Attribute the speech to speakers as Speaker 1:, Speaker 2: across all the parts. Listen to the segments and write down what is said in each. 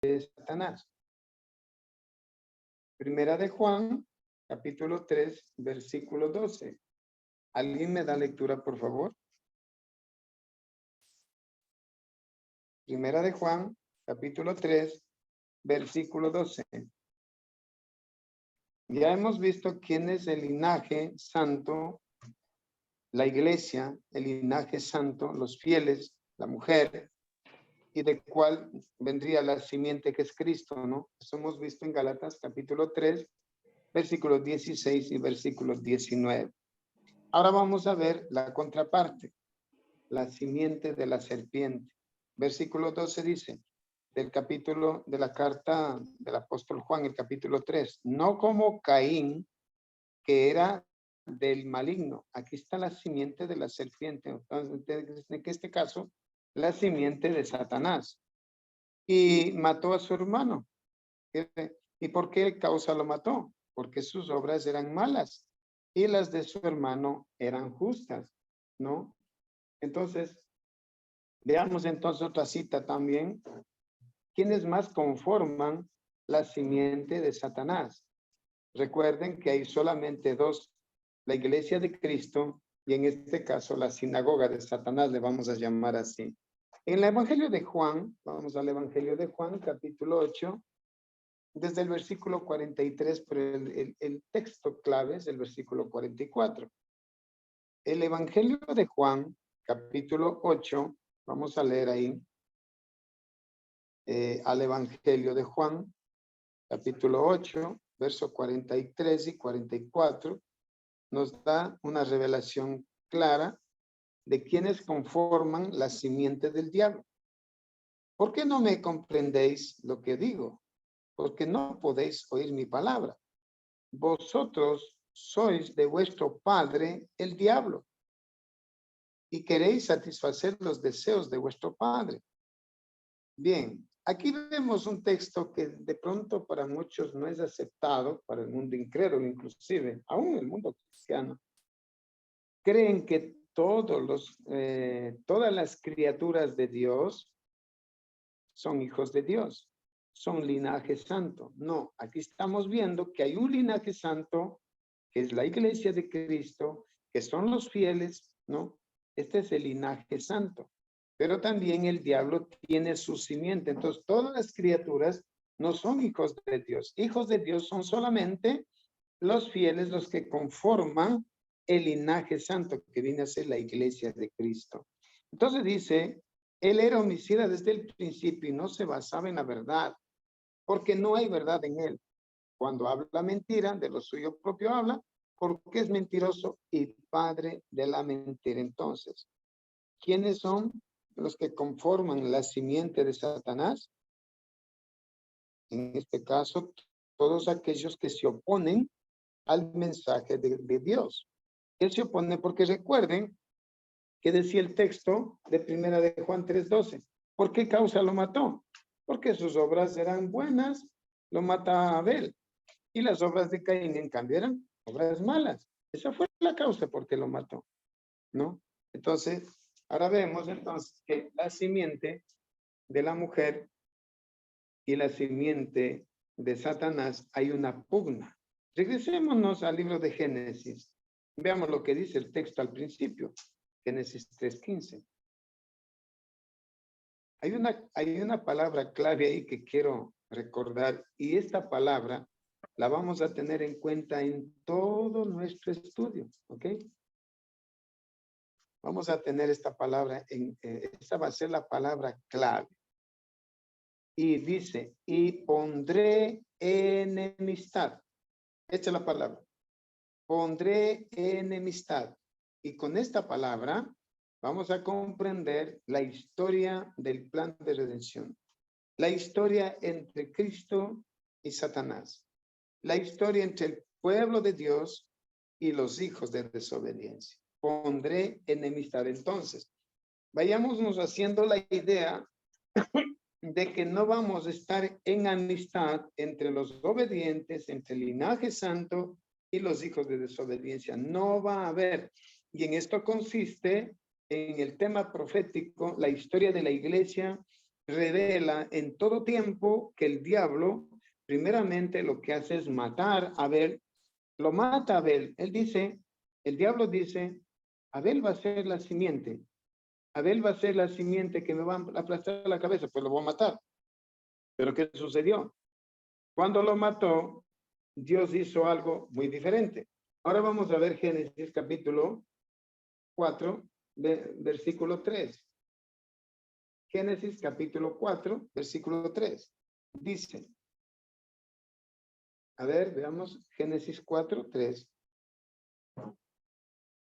Speaker 1: de Satanás. Primera de Juan, capítulo 3, versículo 12. ¿Alguien me da lectura, por favor? Primera de Juan, capítulo 3, versículo 12. Ya hemos visto quién es el linaje santo, la iglesia, el linaje santo, los fieles, la mujer, y de cuál vendría la simiente que es Cristo, ¿no? Eso hemos visto en Gálatas capítulo 3, versículos 16 y versículos 19. Ahora vamos a ver la contraparte, la simiente de la serpiente. Versículo 12 dice, del capítulo de la carta del apóstol Juan, el capítulo 3, no como Caín, que era del maligno. Aquí está la simiente de la serpiente. Entonces, en este caso, la simiente de Satanás. Y mató a su hermano. ¿Y por qué causa lo mató? Porque sus obras eran malas y las de su hermano eran justas, ¿no? Entonces, veamos entonces otra cita también. ¿Quiénes más conforman la simiente de Satanás? Recuerden que hay solamente dos, la iglesia de Cristo y en este caso la sinagoga de Satanás, le vamos a llamar así. En el Evangelio de Juan, vamos al Evangelio de Juan, capítulo 8, desde el versículo 43, pero el texto clave es el versículo 44. El Evangelio de Juan, capítulo 8, vamos a leer ahí, al Evangelio de Juan, capítulo 8, versos 43 y 44, nos da una revelación clara de quienes conforman la simiente del diablo. ¿Por qué no me comprendéis lo que digo? Porque no podéis oír mi palabra. Vosotros sois de vuestro padre el diablo y queréis satisfacer los deseos de vuestro padre. Bien, aquí vemos un texto que de pronto para muchos no es aceptado, para el mundo incrédulo inclusive, aún el mundo cristiano. Creen que todas las criaturas de Dios son hijos de Dios, son linaje santo. No, aquí estamos viendo que hay un linaje santo, que es la iglesia de Cristo, que son los fieles, ¿no? Este es el linaje santo. Pero también el diablo tiene su simiente. Entonces, todas las criaturas no son hijos de Dios. Hijos de Dios son solamente los fieles, los que conforman el linaje santo, que viene a ser la iglesia de Cristo. Entonces dice, él era homicida desde el principio y no se basaba en la verdad, porque no hay verdad en él. Cuando habla mentira, de lo suyo propio habla, porque es mentiroso y padre de la mentira. Entonces, ¿quiénes son los que conforman la simiente de Satanás? En este caso, todos aquellos que se oponen al mensaje de Dios. Él se opone porque recuerden que decía el texto de primera de Juan 3:12. ¿Por qué causa lo mató? Porque sus obras eran buenas, lo mata a Abel. Y las obras de Caín, en cambio, eran obras malas. Esa fue la causa por qué lo mató, ¿no? Entonces, ahora vemos entonces que la simiente de la mujer y la simiente de Satanás hay una pugna. Regresémonos al libro de Génesis. Veamos lo que dice el texto al principio. Génesis 3:15. Hay una palabra clave ahí que quiero recordar y esta palabra la vamos a tener en cuenta en todo nuestro estudio, ¿ok? Vamos a tener esta palabra, esta va a ser la palabra clave. Y dice, y pondré enemistad. Esta es la palabra. Pondré enemistad. Y con esta palabra vamos a comprender la historia del plan de redención. La historia entre Cristo y Satanás. La historia entre el pueblo de Dios y los hijos de desobediencia. Pondré enemistad. Entonces, vayámonos haciendo la idea de que no vamos a estar en amistad entre los obedientes, entre el linaje santo y los hijos de desobediencia. No va a haber. Y en esto consiste en el tema profético, la historia de la iglesia revela en todo tiempo que el diablo, primeramente, lo que hace es matar a Abel. Lo mata a Abel. Él dice, el diablo dice, Abel va a ser la simiente. Abel va a ser la simiente que me va a aplastar la cabeza, pues lo voy a matar. Pero ¿qué sucedió? Cuando lo mató, Dios hizo algo muy diferente. Ahora vamos a ver Génesis capítulo 4, versículo 3. Génesis capítulo 4, versículo 3. Dice, a ver, veamos Génesis 4, 3.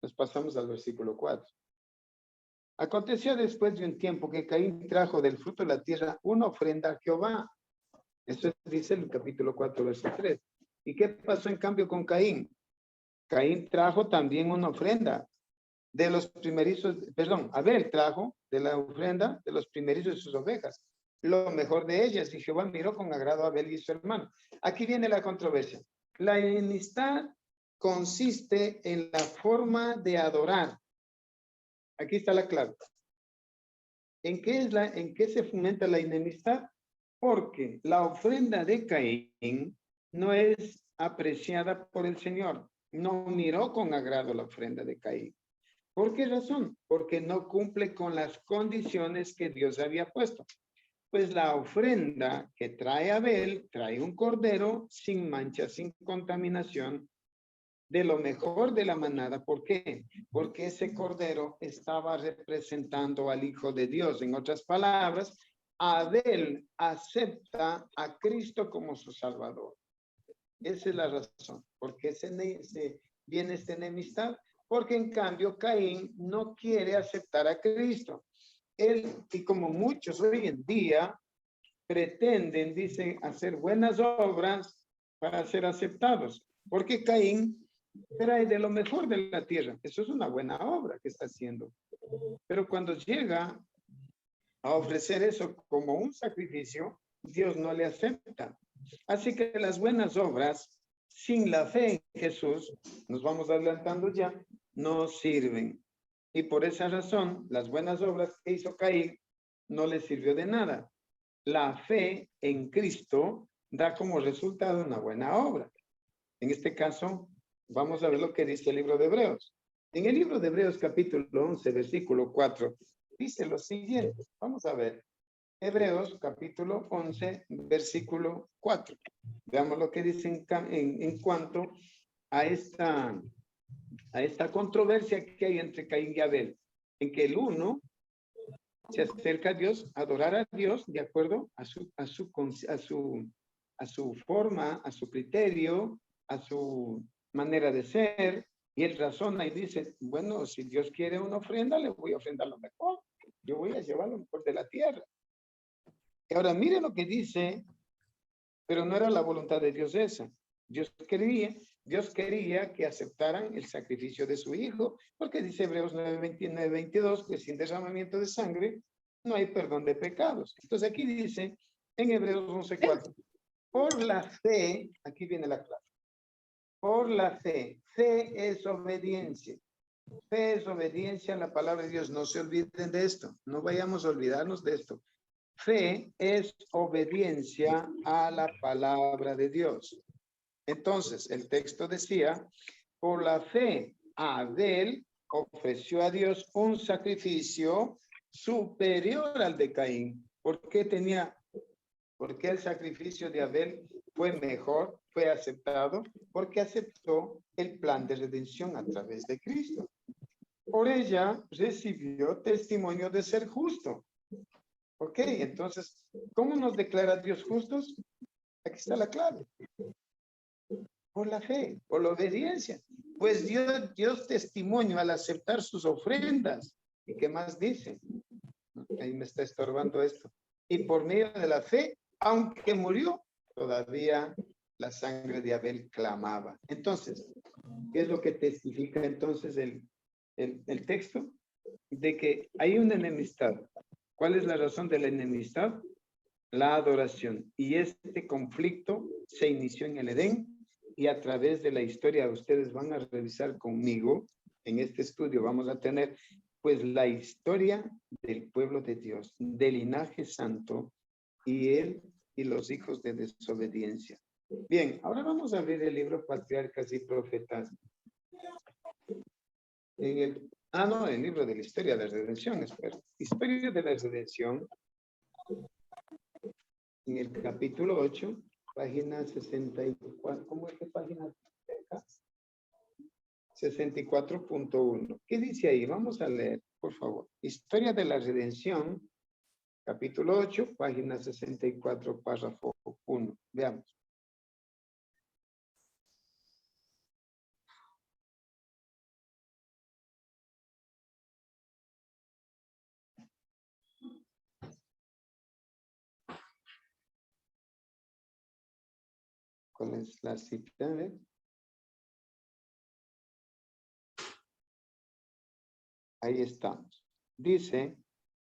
Speaker 1: Nos pasamos al versículo 4. Aconteció después de un tiempo que Caín trajo del fruto de la tierra una ofrenda a Jehová. Eso dice el capítulo 4, verso 3. ¿Y qué pasó en cambio con Caín? Caín trajo también una ofrenda de los primerizos, perdón, Abel trajo de la ofrenda de los primerizos de sus ovejas, lo mejor de ellas, y Jehová miró con agrado a Abel y su hermano. Aquí viene la controversia. La enemistad consiste en la forma de adorar. Aquí está la clave. ¿En qué se fomenta la enemistad? Porque la ofrenda de Caín no es apreciada por el Señor. No miró con agrado la ofrenda de Caín. ¿Por qué razón? Porque no cumple con las condiciones que Dios había puesto. Pues la ofrenda que trae Abel trae un cordero sin mancha, sin contaminación, de lo mejor de la manada. ¿Por qué? Porque ese cordero estaba representando al Hijo de Dios. En otras palabras, Abel acepta a Cristo como su Salvador. Esa es la razón. ¿Por qué viene esta enemistad? Porque en cambio Caín no quiere aceptar a Cristo. Él, y como muchos hoy en día, pretenden, dicen, hacer buenas obras para ser aceptados. Porque Caín trae de lo mejor de la tierra. Eso es una buena obra que está haciendo. Pero cuando llega a ofrecer eso como un sacrificio, Dios no le acepta. Así que las buenas obras, sin la fe en Jesús, nos vamos adelantando ya, no sirven. Y por esa razón, las buenas obras que hizo Caín no le sirvió de nada. La fe en Cristo da como resultado una buena obra. En este caso, vamos a ver lo que dice el libro de Hebreos. En el libro de Hebreos capítulo 11, versículo 4, dice lo siguiente. Vamos a ver. Hebreos capítulo 11, versículo 4. Veamos lo que dice en cuanto a esta controversia que hay entre Caín y Abel, en que el uno se acerca a Dios, a adorar a Dios de acuerdo a su forma, a su criterio, a su manera de ser, y él razona y dice, bueno, si Dios quiere una ofrenda, le voy a ofrendar lo mejor. Yo voy a llevar lo mejor de la tierra. Y ahora mire lo que dice, pero no era la voluntad de Dios esa. Dios quería que aceptaran el sacrificio de su hijo, porque dice Hebreos 9:29, 22, que sin derramamiento de sangre no hay perdón de pecados. Entonces aquí dice en Hebreos 11:4, por la fe, aquí viene la clave, por la fe es obediencia. Fe es obediencia a la palabra de Dios. No se olviden de esto, no vayamos a olvidarnos de esto. Fe es obediencia a la palabra de Dios. Entonces, el texto decía, por la fe, Abel ofreció a Dios un sacrificio superior al de Caín. ¿Por qué el sacrificio de Abel fue mejor, fue aceptado? Porque aceptó el plan de redención a través de Cristo. Por ella recibió testimonio de ser justo. Ok, entonces, ¿cómo nos declara Dios justos? Aquí está la clave. Por la fe, por la obediencia. Pues Dios testimonio al aceptar sus ofrendas. ¿Y qué más dice? Ahí me está estorbando esto. Y por medio de la fe, aunque murió, todavía la sangre de Abel clamaba. Entonces, ¿qué es lo que testifica entonces el texto? De que hay una enemistad. ¿Cuál es la razón de la enemistad? La adoración. Y este conflicto se inició en el Edén y a través de la historia ustedes van a revisar conmigo. En este estudio vamos a tener pues la historia del pueblo de Dios, del linaje santo, y él y los hijos de desobediencia. Bien, ahora vamos a abrir el libro Patriarcas y Profetas. No, el libro de la historia de la redención, espero. Historia de la redención, en el capítulo 8, página 64. ¿Cómo es que página? 64.1. ¿Qué dice ahí? Vamos a leer, por favor. Historia de la redención, capítulo 8, página 64, párrafo 1. Veamos. ¿Cuál es la cita? Ahí estamos. Dice,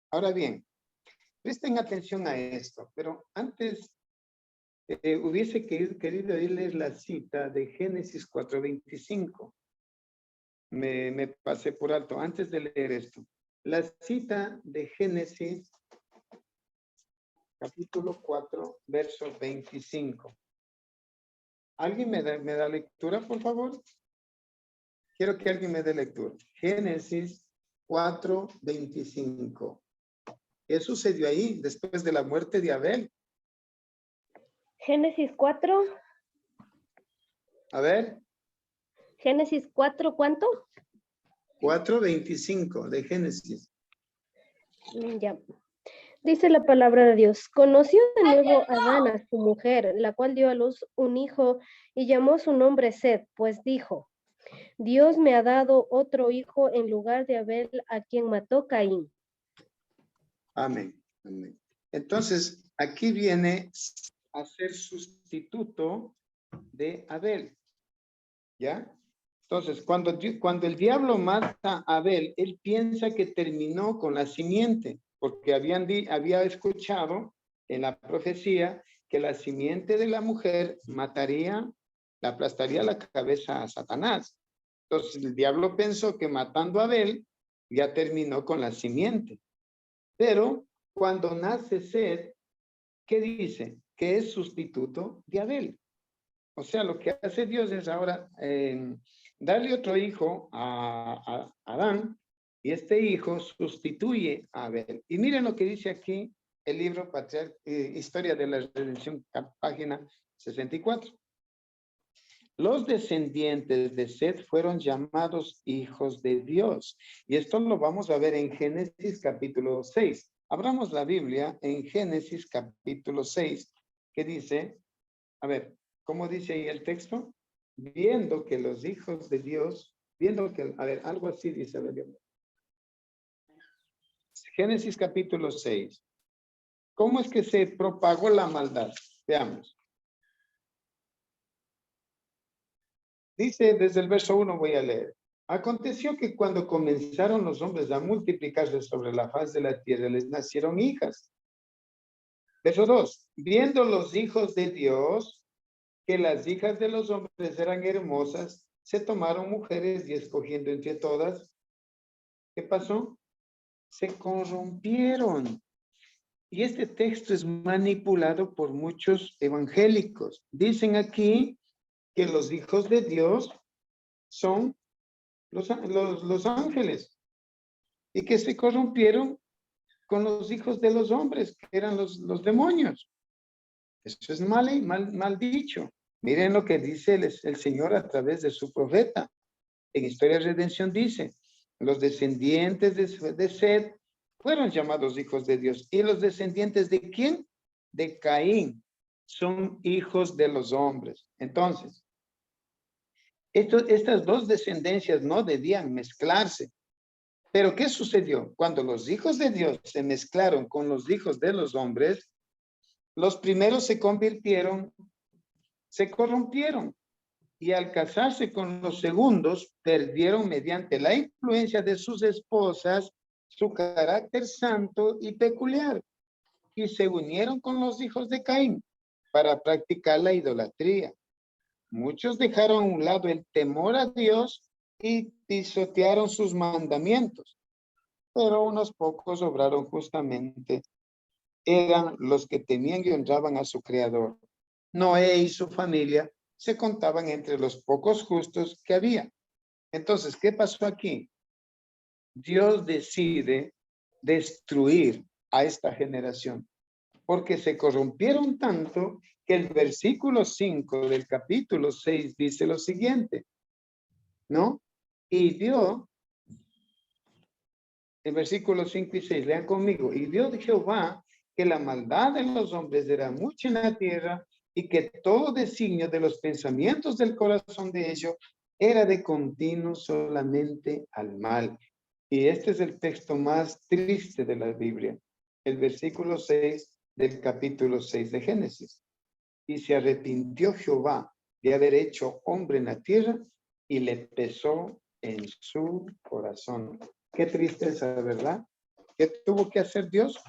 Speaker 1: ahora bien, presten atención a esto, pero antes hubiese querido irles la cita de Génesis 4:25. Me pasé por alto antes de leer esto. La cita de Génesis, capítulo 4, verso 25. ¿Alguien me da lectura, por favor? Quiero que alguien me dé lectura. Génesis 4:25. ¿Qué sucedió ahí después de la muerte de Abel?
Speaker 2: Génesis 4.
Speaker 1: A ver.
Speaker 2: Génesis 4, ¿cuánto?
Speaker 1: 4:25 de Génesis.
Speaker 2: Ya. Dice la palabra de Dios. Conoció de nuevo Adán a su mujer, la cual dio a luz un hijo y llamó su nombre Set, pues dijo, Dios me ha dado otro hijo en lugar de Abel, a quien mató Caín.
Speaker 1: Amén. Amén. Entonces, aquí viene a ser sustituto de Abel. ¿Ya? Entonces, cuando el diablo mata a Abel, él piensa que terminó con la simiente, porque había escuchado en la profecía que la simiente de la mujer le aplastaría la cabeza a Satanás. Entonces, el diablo pensó que matando a Abel ya terminó con la simiente. Pero cuando nace Set, ¿qué dice? Que es sustituto de Abel. O sea, lo que hace Dios es ahora darle otro hijo a Adán, y este hijo sustituye a Abel. Y miren lo que dice aquí el libro Historia de la Redención, página 64. Los descendientes de Set fueron llamados hijos de Dios. Y esto lo vamos a ver en Génesis capítulo 6. Abramos la Biblia en Génesis capítulo 6, que dice, a ver, ¿cómo dice ahí el texto? Viendo que los hijos de Dios, a ver, algo así dice, a ver, Génesis capítulo 6. ¿Cómo es que se propagó la maldad? Veamos. Dice desde el verso 1, voy a leer. Aconteció que cuando comenzaron los hombres a multiplicarse sobre la faz de la tierra, les nacieron hijas. Verso 2. Viendo los hijos de Dios que las hijas de los hombres eran hermosas, se tomaron mujeres y escogiendo entre todas, ¿qué pasó? Se corrompieron. Y este texto es manipulado por muchos evangélicos. Dicen aquí que los hijos de Dios son los ángeles y que se corrompieron con los hijos de los hombres, que eran los demonios. Eso es mal dicho. Miren lo que dice el Señor a través de su profeta. En Historia de Redención dice, los descendientes de Set fueron llamados hijos de Dios. ¿Y los descendientes de quién? De Caín. Son hijos de los hombres. Entonces, estas dos descendencias no debían mezclarse. Pero ¿qué sucedió? Cuando los hijos de Dios se mezclaron con los hijos de los hombres, los primeros se corrompieron. Y al casarse con los segundos, perdieron mediante la influencia de sus esposas su carácter santo y peculiar. Y se unieron con los hijos de Caín para practicar la idolatría. Muchos dejaron a un lado el temor a Dios y pisotearon sus mandamientos. pero unos pocos obraron justamente. Eran los que temían y honraban a su Creador. Noé y su familia se contaban entre los pocos justos que había. Entonces, ¿qué pasó aquí? Dios decide destruir a esta generación porque se corrompieron tanto que el versículo 5 del capítulo 6 dice lo siguiente, ¿no? Y Dios, el versículo 5 y 6, lean conmigo, y Dios de Jehová que la maldad de los hombres era mucha en la tierra y que todo designio de los pensamientos del corazón de ellos era de continuo solamente al mal. Y este es el texto más triste de la Biblia, el versículo 6 del capítulo 6 de Génesis. Y se arrepintió Jehová de haber hecho hombre en la tierra y le pesó en su corazón. Qué tristeza, ¿verdad? ¿Qué tuvo que hacer Dios?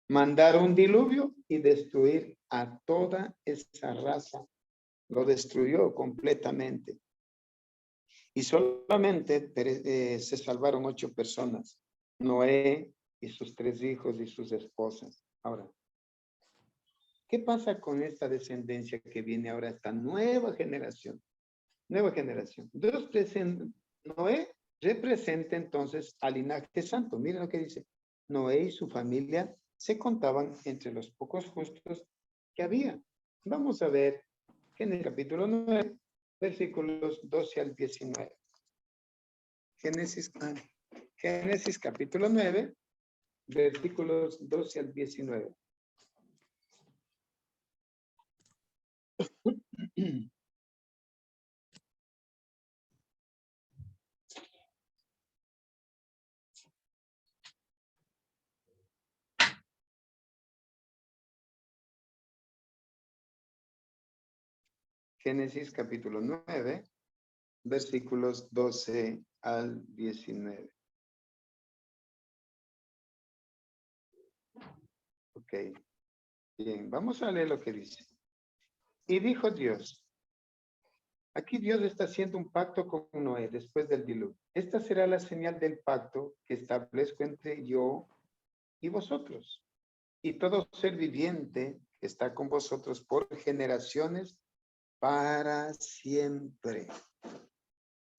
Speaker 1: Mandar un diluvio y destruir a toda esa raza. Lo destruyó completamente. Y solamente se salvaron 8 personas. Noé y sus 3 hijos y sus esposas. Ahora, ¿qué pasa con esta descendencia que viene ahora, esta nueva generación? Nueva generación. Noé representa entonces al linaje santo. Miren lo que dice. Noé y su familia se contaban entre los pocos justos que había. Vamos a ver en el capítulo 9, versículos 12 al 19. Génesis capítulo 9, versículos 12 al 19. Génesis capítulo 9, versículos 12 al 19. Ok, bien, vamos a leer lo que dice. Y dijo Dios, aquí Dios está haciendo un pacto con Noé después del diluvio. Esta será la señal del pacto que establezco entre yo y vosotros. Y todo ser viviente que está con vosotros por generaciones para siempre.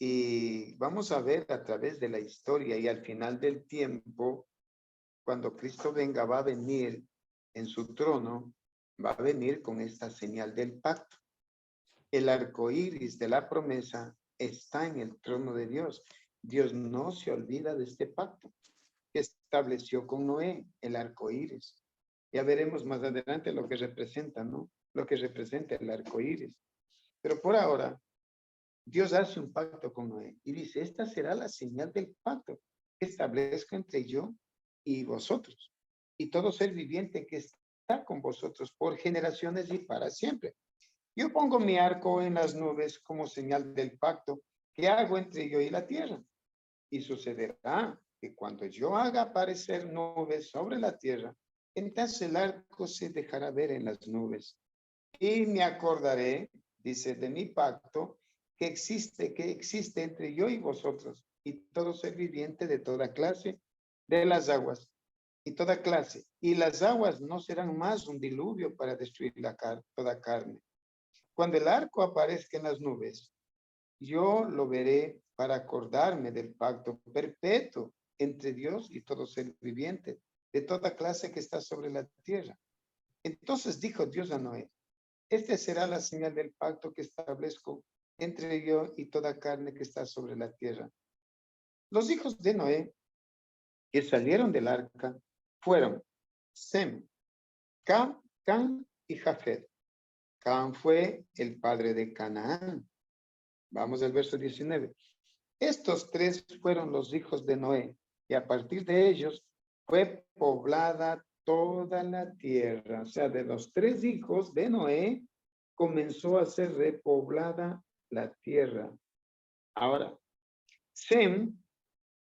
Speaker 1: Y vamos a ver a través de la historia y al final del tiempo, cuando Cristo venga, va a venir en su trono, va a venir con esta señal del pacto. El arco iris de la promesa está en el trono de Dios. Dios no se olvida de este pacto que estableció con Noé, el arco iris. Ya veremos más adelante lo que representa, ¿no? Lo que representa el arco iris. Pero por ahora, Dios hace un pacto con Noé y dice, esta será la señal del pacto que establezco entre yo y vosotros y todo ser viviente que está con vosotros por generaciones y para siempre. Yo pongo mi arco en las nubes como señal del pacto que hago entre yo y la tierra. Y sucederá que cuando yo haga aparecer nubes sobre la tierra, entonces el arco se dejará ver en las nubes. Y me acordaré, dice, de mi pacto que existe entre yo y vosotros y todo ser viviente de toda clase de las aguas y toda clase. Y las aguas no serán más un diluvio para destruir toda carne. Cuando el arco aparezca en las nubes, yo lo veré para acordarme del pacto perpetuo entre Dios y todo ser viviente de toda clase que está sobre la tierra. Entonces dijo Dios a Noé, esta será la señal del pacto que establezco entre yo y toda carne que está sobre la tierra. Los hijos de Noé que salieron del arca fueron Sem, Cam y Jafet. Cam fue el padre de Canaán. Vamos al verso 19. Estos 3 fueron los hijos de Noé y a partir de ellos fue poblada toda la tierra. O sea, de los 3 hijos de Noé comenzó a ser repoblada la tierra. Ahora, Sem,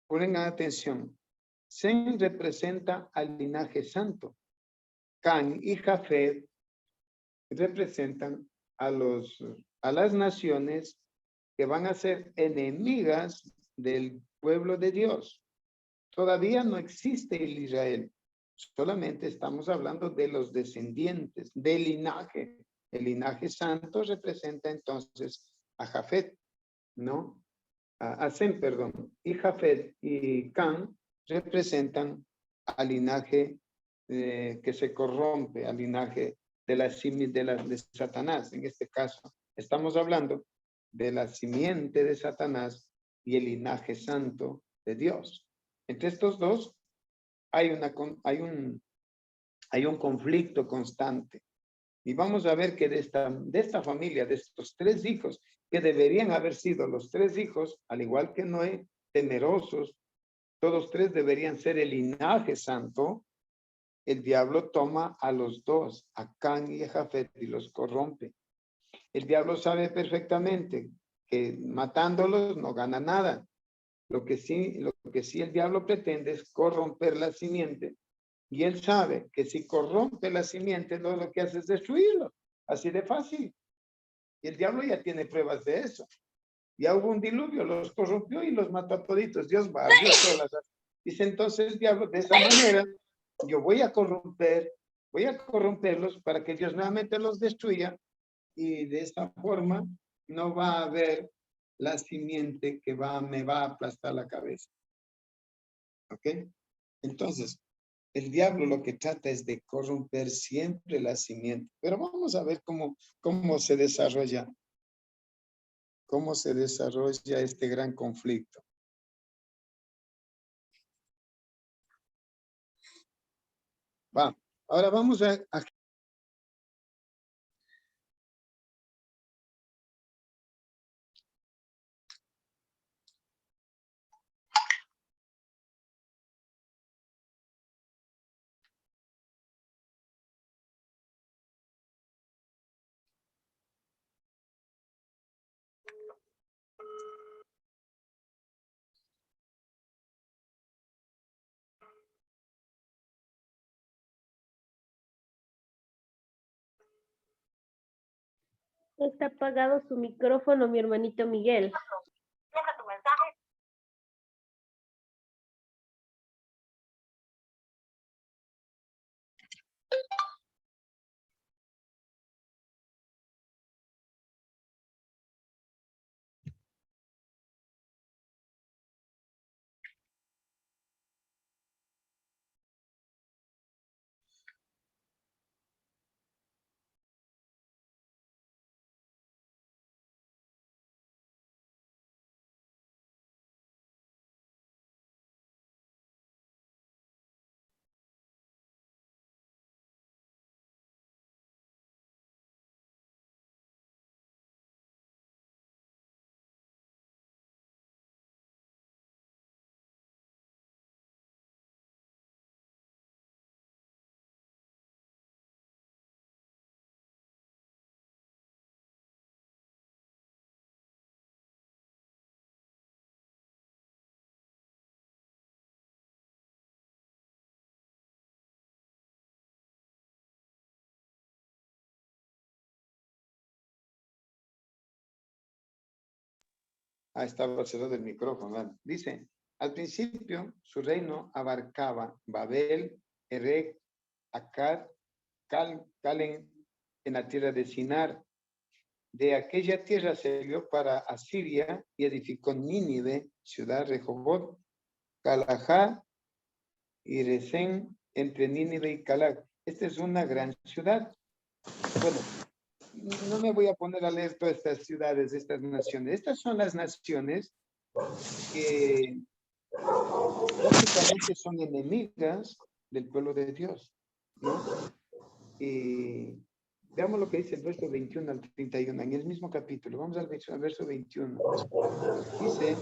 Speaker 1: ponen atención, Sem representa al linaje santo. Can y Jafet representan a las naciones que van a ser enemigas del pueblo de Dios. Todavía no existe el Israel. Solamente estamos hablando de los descendientes, del linaje. El linaje santo representa entonces a Jafet, ¿no? A Sem, perdón. Y Jafet y Can representan al linaje que se corrompe, al linaje de de Satanás. En este caso, estamos hablando de la simiente de Satanás y el linaje santo de Dios. Entre estos dos hay un conflicto constante. Y vamos a ver que de esta familia, de estos 3 hijos, que deberían haber sido los 3 hijos, al igual que Noé, temerosos, todos 3 deberían ser el linaje santo. El diablo toma a los 2, a Can y a Jafet, y los corrompe. El diablo sabe perfectamente que matándolos no gana nada. Lo que sí el diablo pretende es corromper la simiente. Y él sabe que si corrompe la simiente, lo que hace es destruirlo. Así de fácil. Y el diablo ya tiene pruebas de eso. Ya hubo un diluvio, los corrompió y los mató a toditos. Dios barrió todas las... Dice entonces el diablo, de esa manera, yo voy a corromperlos para que Dios nuevamente los destruya. Y de esta forma no va a haber la simiente que me va a aplastar la cabeza. ¿Ok? Entonces, el diablo lo que trata es de corromper siempre la simiente. Pero vamos a ver cómo se desarrolla este gran conflicto. Va, ahora vamos a
Speaker 2: Está apagado su micrófono, mi hermanito Miguel.
Speaker 3: Deja tu mensaje.
Speaker 1: estaba cerrado el micrófono. ¿Vale? Dice, al principio su reino abarcaba Babel, Erech, Akkad, Calen, en la tierra de Sinar. De aquella tierra se salió para Asiria y edificó Nínive, ciudad Rehoboth, Calajá y Resén, entre Nínive y Calac. Esta es una gran ciudad. Bueno, no me voy a poner a leer todas estas ciudades, estas naciones. Estas son las naciones que básicamente son enemigas del pueblo de Dios, ¿no? Y veamos lo que dice el verso 21 al 31, en el mismo capítulo. Vamos al verso 21. Dice,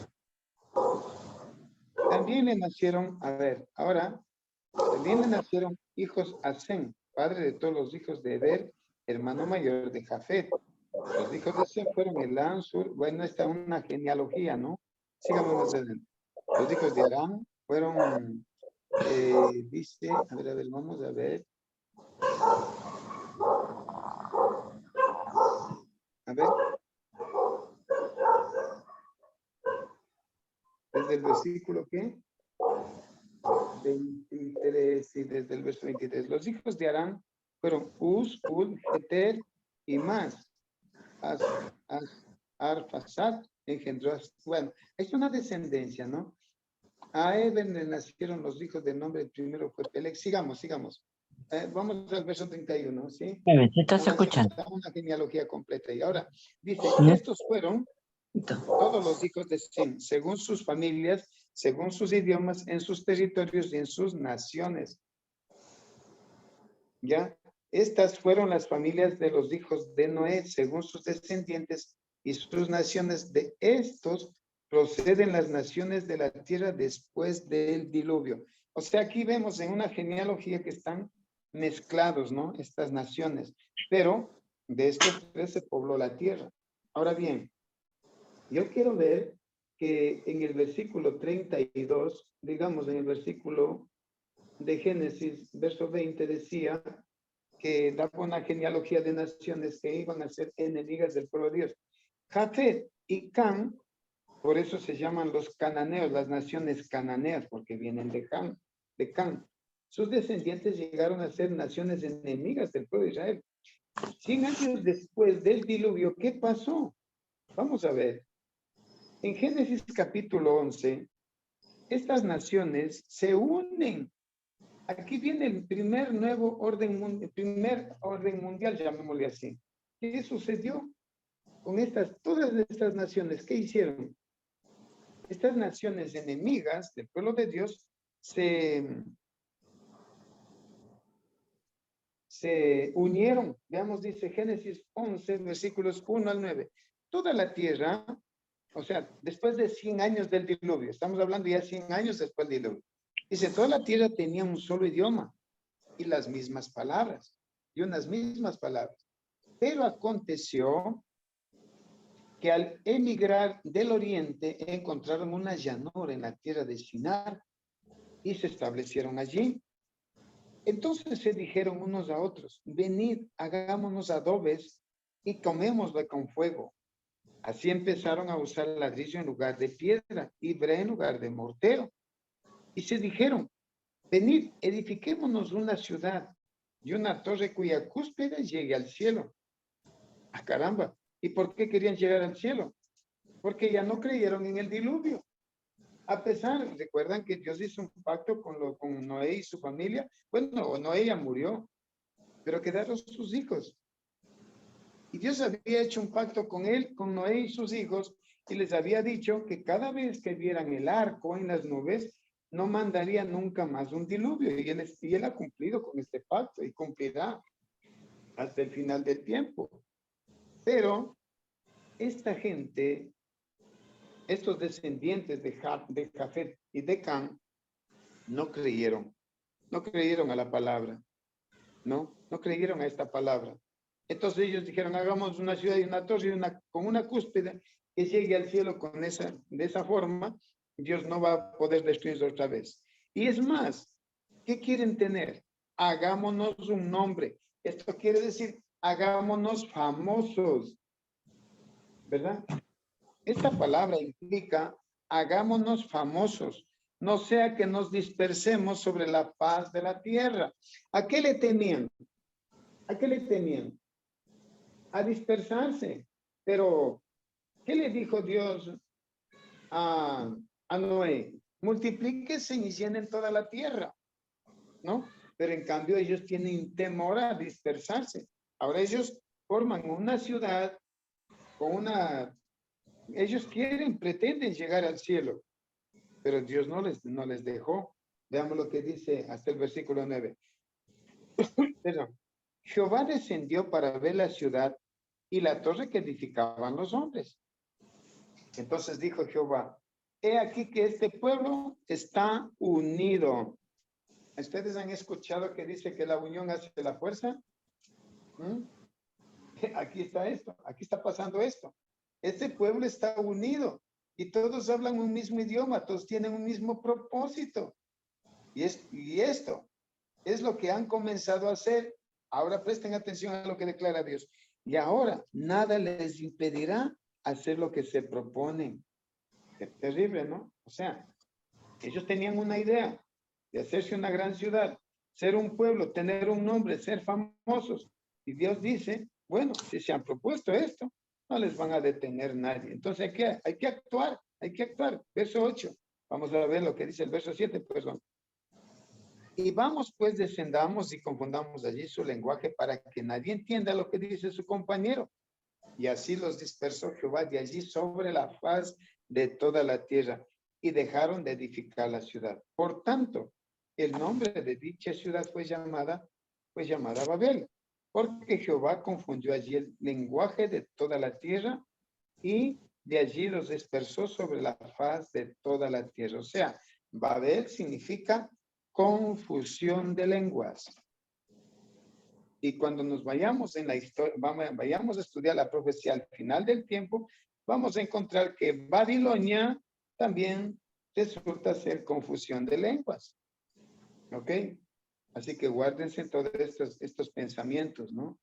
Speaker 1: también le nacieron, también le nacieron hijos a Sem, padre de todos los hijos de Eber, hermano mayor de Jafet. Los hijos de Sem fueron Elán, Sur, bueno, esta es una genealogía, ¿no? Sigamos más adelante. Los hijos de Aram fueron, dice, a ver, vamos a ver. A ver. Desde el versículo, ¿qué? 23 y desde el verso 23. Los hijos de Aram fueron Uz, Hul, Geter y más. Arfaxad engendró. Bueno, es una descendencia, ¿no? A Eber le nacieron los hijos del nombre, el primero fue Pelec. Sigamos. Vamos al verso 31, ¿sí?
Speaker 4: ¿Se estás escuchando?
Speaker 1: Una genealogía completa. Y ahora dice,
Speaker 4: ¿Sí?
Speaker 1: estos fueron todos los hijos de Sem, según sus familias, según sus idiomas, en sus territorios y en sus naciones. ¿Ya? Estas fueron las familias de los hijos de Noé, según sus descendientes y sus naciones. De estos proceden las naciones de la tierra después del diluvio. O sea, aquí vemos en una genealogía que están mezclados, ¿no? Estas naciones. Pero de estos tres se pobló la tierra. Ahora bien, yo quiero ver que en el versículo 32, digamos en el versículo de Génesis, verso 20, decía que daba una genealogía de naciones que iban a ser enemigas del pueblo de Dios. Jafet y Can, por eso se llaman los cananeos, las naciones cananeas, porque vienen de Can. Sus descendientes llegaron a ser naciones enemigas del pueblo de Israel. 100 años después del diluvio, ¿qué pasó? Vamos a ver. En Génesis capítulo 11, estas naciones se unen. Aquí viene el primer nuevo orden mundial, llamémosle así. ¿Qué sucedió con todas estas naciones? ¿Qué hicieron? Estas naciones enemigas del pueblo de Dios se unieron. Veamos, dice Génesis 11, versículos 1 al 9. Toda la tierra, o sea, después de 100 años del diluvio, estamos hablando ya 100 años después del diluvio. Dice, toda la tierra tenía un solo idioma y las mismas palabras, y unas mismas palabras. Pero aconteció que al emigrar del oriente encontraron una llanura en la tierra de Shinar y se establecieron allí. Entonces se dijeron unos a otros, venid, hagámonos adobes y comémoslo con fuego. Así empezaron a usar ladrillo en lugar de piedra y brea en lugar de mortero. Y se dijeron, venid, edifiquémonos una ciudad y una torre cuya cúspide llegue al cielo. ¡Ah, caramba! ¿Y por qué querían llegar al cielo? Porque ya no creyeron en el diluvio. A pesar, recuerdan que Dios hizo un pacto con Noé y su familia. Bueno, Noé ya murió, pero quedaron sus hijos. Y Dios había hecho un pacto con él, con Noé y sus hijos, y les había dicho que cada vez que vieran el arco en las nubes, no mandaría nunca más un diluvio. Y él ha cumplido con este pacto y cumplirá hasta el final del tiempo. Pero esta gente, estos descendientes de Jafet y de Can, no creyeron a la palabra, no creyeron a esta palabra. Entonces ellos dijeron, hagamos una ciudad y una torre con una cúspide que llegue al cielo de esa forma, Dios no va a poder destruirlo otra vez. Y es más, ¿qué quieren tener? Hagámonos un nombre. Esto quiere decir, hagámonos famosos, ¿verdad? Esta palabra implica, hagámonos famosos, no sea que nos dispersemos sobre la faz de la tierra. ¿A qué le temían? A dispersarse. Pero, ¿qué le dijo Dios a Noé? Multiplíquense y llenen toda la tierra, ¿no? Pero en cambio ellos tienen temor a dispersarse. Ahora ellos forman una ciudad ellos pretenden llegar al cielo, pero Dios no les dejó. Veamos lo que dice hasta el versículo 9. Perdón. Jehová descendió para ver la ciudad y la torre que edificaban los hombres. Entonces dijo Jehová, he aquí que este pueblo está unido. ¿Ustedes han escuchado que dice que la unión hace la fuerza? Aquí está esto, aquí está pasando esto. Este pueblo está unido y todos hablan un mismo idioma, todos tienen un mismo propósito. Y esto es lo que han comenzado a hacer. Ahora presten atención a lo que declara Dios. Y ahora nada les impedirá hacer lo que se proponen. Qué terrible, ¿no? O sea, ellos tenían una idea. de hacerse una gran ciudad, ser un pueblo, tener un nombre, ser famosos. Y Dios dice, bueno, si se han propuesto esto, no les van a detener nadie. Entonces hay que actuar, hay que actuar. Verso 8. Vamos a ver lo que dice el verso 7, perdón. Y vamos pues, descendamos y confundamos allí su lenguaje para que nadie entienda lo que dice su compañero. Y así los dispersó Jehová de allí sobre la faz de toda la tierra y dejaron de edificar la ciudad. Por tanto, el nombre de dicha ciudad fue llamada Babel, porque Jehová confundió allí el lenguaje de toda la tierra y de allí los dispersó sobre la faz de toda la tierra. O sea, Babel significa confusión de lenguas. Y cuando nos vayamos en la historia, vayamos a estudiar la profecía al final del tiempo, vamos a encontrar que Babilonia también resulta ser confusión de lenguas. ¿Ok? Así que guárdense todos estos pensamientos, ¿no?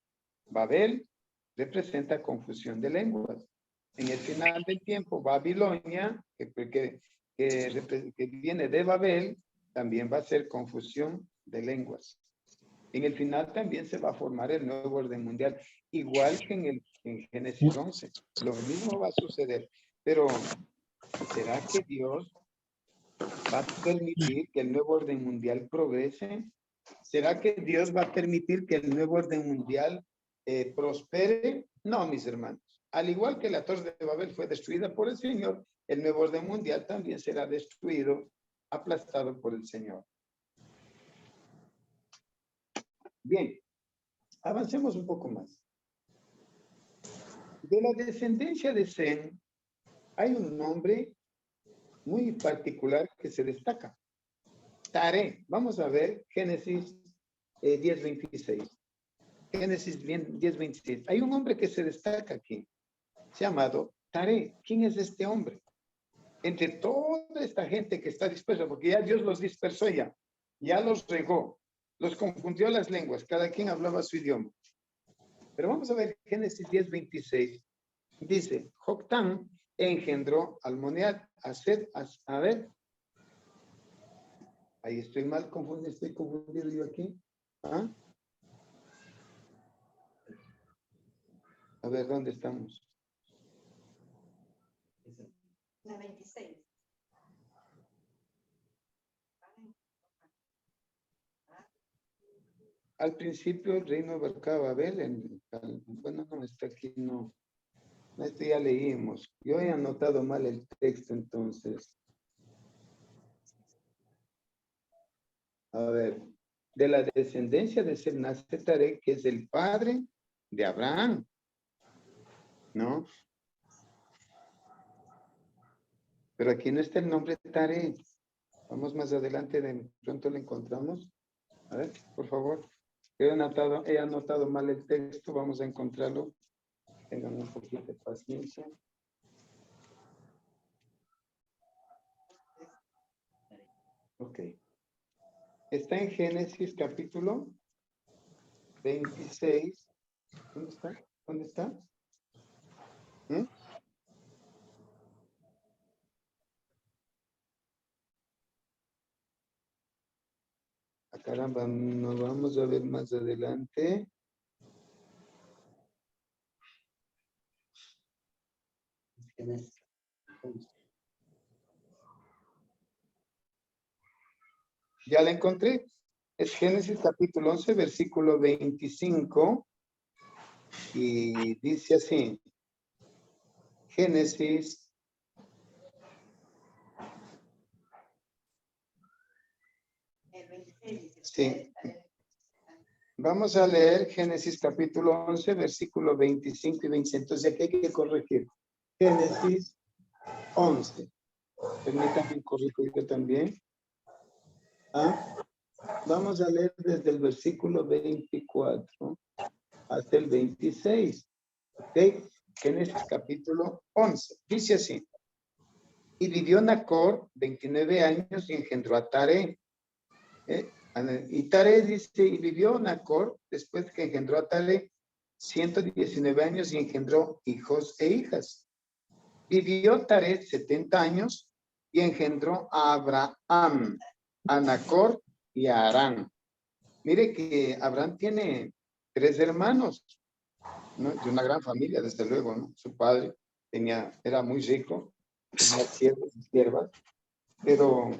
Speaker 1: Babel representa confusión de lenguas. En el final del tiempo, Babilonia, que viene de Babel, también va a ser confusión de lenguas. En el final también se va a formar el nuevo orden mundial, igual que en Génesis 11. Lo mismo va a suceder. Pero, ¿será que Dios va a permitir que el nuevo orden mundial progrese? ¿Será que Dios va a permitir que el nuevo orden mundial prospere? No, mis hermanos. Al igual que la Torre de Babel fue destruida por el Señor, el nuevo orden mundial también será destruido, aplastado por el Señor. Bien, avancemos un poco más. De la descendencia de Sem, hay un nombre muy particular que se destaca. Tare. Vamos a ver Génesis 10:26. Génesis 10:26. Hay un hombre que se destaca aquí, llamado Tare. ¿Quién es este hombre? Entre toda esta gente que está dispersa, porque ya Dios los dispersó ya los regó, los confundió las lenguas, cada quien hablaba su idioma. Pero vamos a ver Génesis 10:26. Dice, Joctán engendró al Monead, a ver. Ahí estoy mal, estoy confundido yo aquí. ¿Ah? A ver, ¿dónde estamos?
Speaker 3: La 26.
Speaker 1: Al principio el reino abarcaba Babel, bueno, no, está aquí, no. Esto ya leímos. Yo he anotado mal el texto, entonces. A ver, de la descendencia de Sem nace Tare, que es el padre de Abraham, ¿no? Pero aquí no está el nombre Tare. Vamos más adelante, de pronto lo encontramos. A ver, por favor. He anotado mal el texto, vamos a encontrarlo. Tengan un poquito de paciencia. Ok. Está en Génesis capítulo 26. ¿Dónde está? ¿Dónde está? ¿Mm? Ah, caramba, nos vamos a ver más adelante. Ya la encontré. Es Génesis capítulo 11, versículo 25. Y dice así. Génesis. Sí. Vamos a leer Génesis capítulo 11, versículo 25 y 26. Entonces aquí hay que corregir. Génesis 11. Permítanme corregir yo también. ¿Ah? Vamos a leer desde el versículo 24 hasta el 26. ¿Ok? Génesis capítulo 11. Dice así. Y vivió Nacor 29 años y engendró a Tare. Y Tare dice, y vivió Nacor después que engendró a Tare 119 años y engendró hijos e hijas. Vivió Tare 70 años y engendró a Abraham, a Nacor y a Harán. Mire que Abraham tiene 3 hermanos, ¿no? De una gran familia, desde luego, ¿no? Su padre era muy rico, tenía siervos y siervas, pero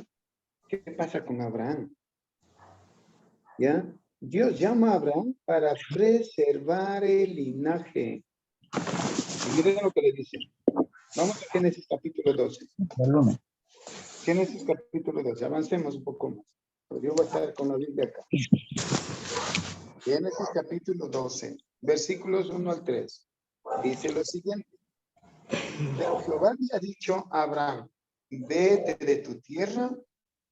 Speaker 1: ¿qué pasa con Abraham? ¿Ya? Dios llama a Abraham para preservar el linaje. Y miren lo que le dice. Vamos a Génesis capítulo 12. Génesis capítulo 12. Avancemos un poco más. Yo voy a estar con la Biblia acá. Génesis capítulo 12, versículos 1 al 3. Dice lo siguiente. Pero Jehová había dicho a Abraham, vete de tu tierra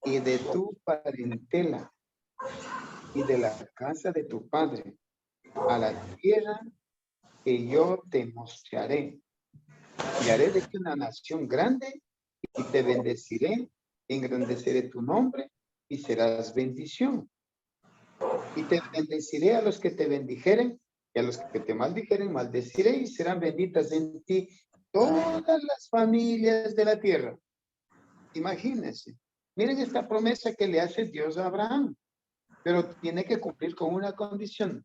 Speaker 1: y de tu parentela y de la casa de tu padre a la tierra que yo te mostraré. Y haré de ti una nación grande y te bendeciré, engrandeceré tu nombre y serás bendición. Y te bendeciré a los que te bendijeren y a los que te maldijeren, maldeciré y serán benditas en ti todas las familias de la tierra. Imagínense. Miren esta promesa que le hace Dios a Abraham, pero tiene que cumplir con una condición: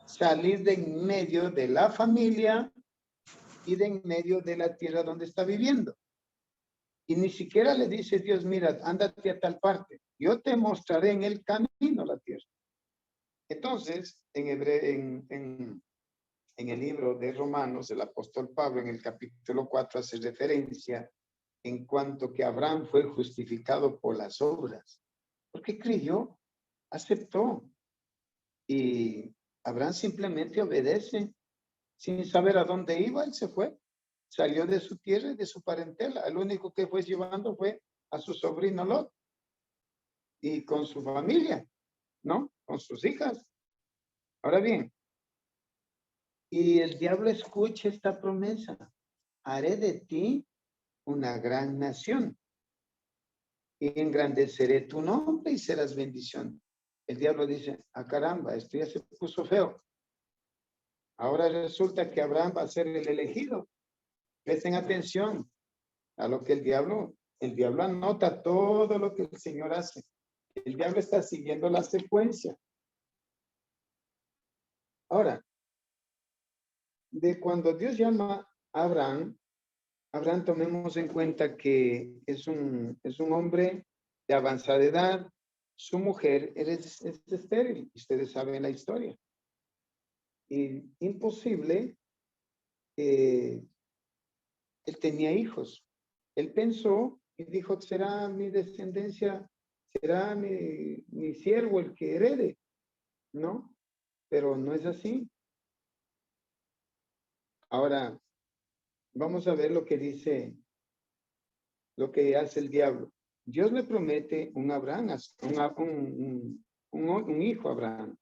Speaker 1: salir de en medio de la familia y de en medio de la tierra donde está viviendo. Y ni siquiera le dice Dios, mira, ándate a tal parte, yo te mostraré en el camino la tierra. Entonces, en el libro de Romanos, el apóstol Pablo en el capítulo 4 hace referencia en cuanto que Abraham fue justificado por las obras, porque creyó, aceptó, y Abraham simplemente obedece sin saber a dónde iba. Él se fue, salió de su tierra y de su parentela. El único que fue llevando fue a su sobrino Lot y con su familia, ¿no? Con sus hijas. Ahora bien, y el diablo escucha esta promesa: haré de ti una gran nación y engrandeceré tu nombre y serás bendición. El diablo dice, caramba, esto ya se puso feo. Ahora resulta que Abraham va a ser el elegido. Presten atención a lo que el diablo anota todo lo que el Señor hace. El diablo está siguiendo la secuencia. Ahora, de cuando Dios llama a Abraham, tomemos en cuenta que es un hombre de avanzada edad. Su mujer es estéril. Ustedes saben la historia. Y imposible, él tenía hijos. Él pensó y dijo, será mi descendencia, será mi siervo el que herede, ¿no? Pero no es así. Ahora, vamos a ver lo que dice, lo que hace el diablo. Dios le promete un Abraham, un hijo a Abraham,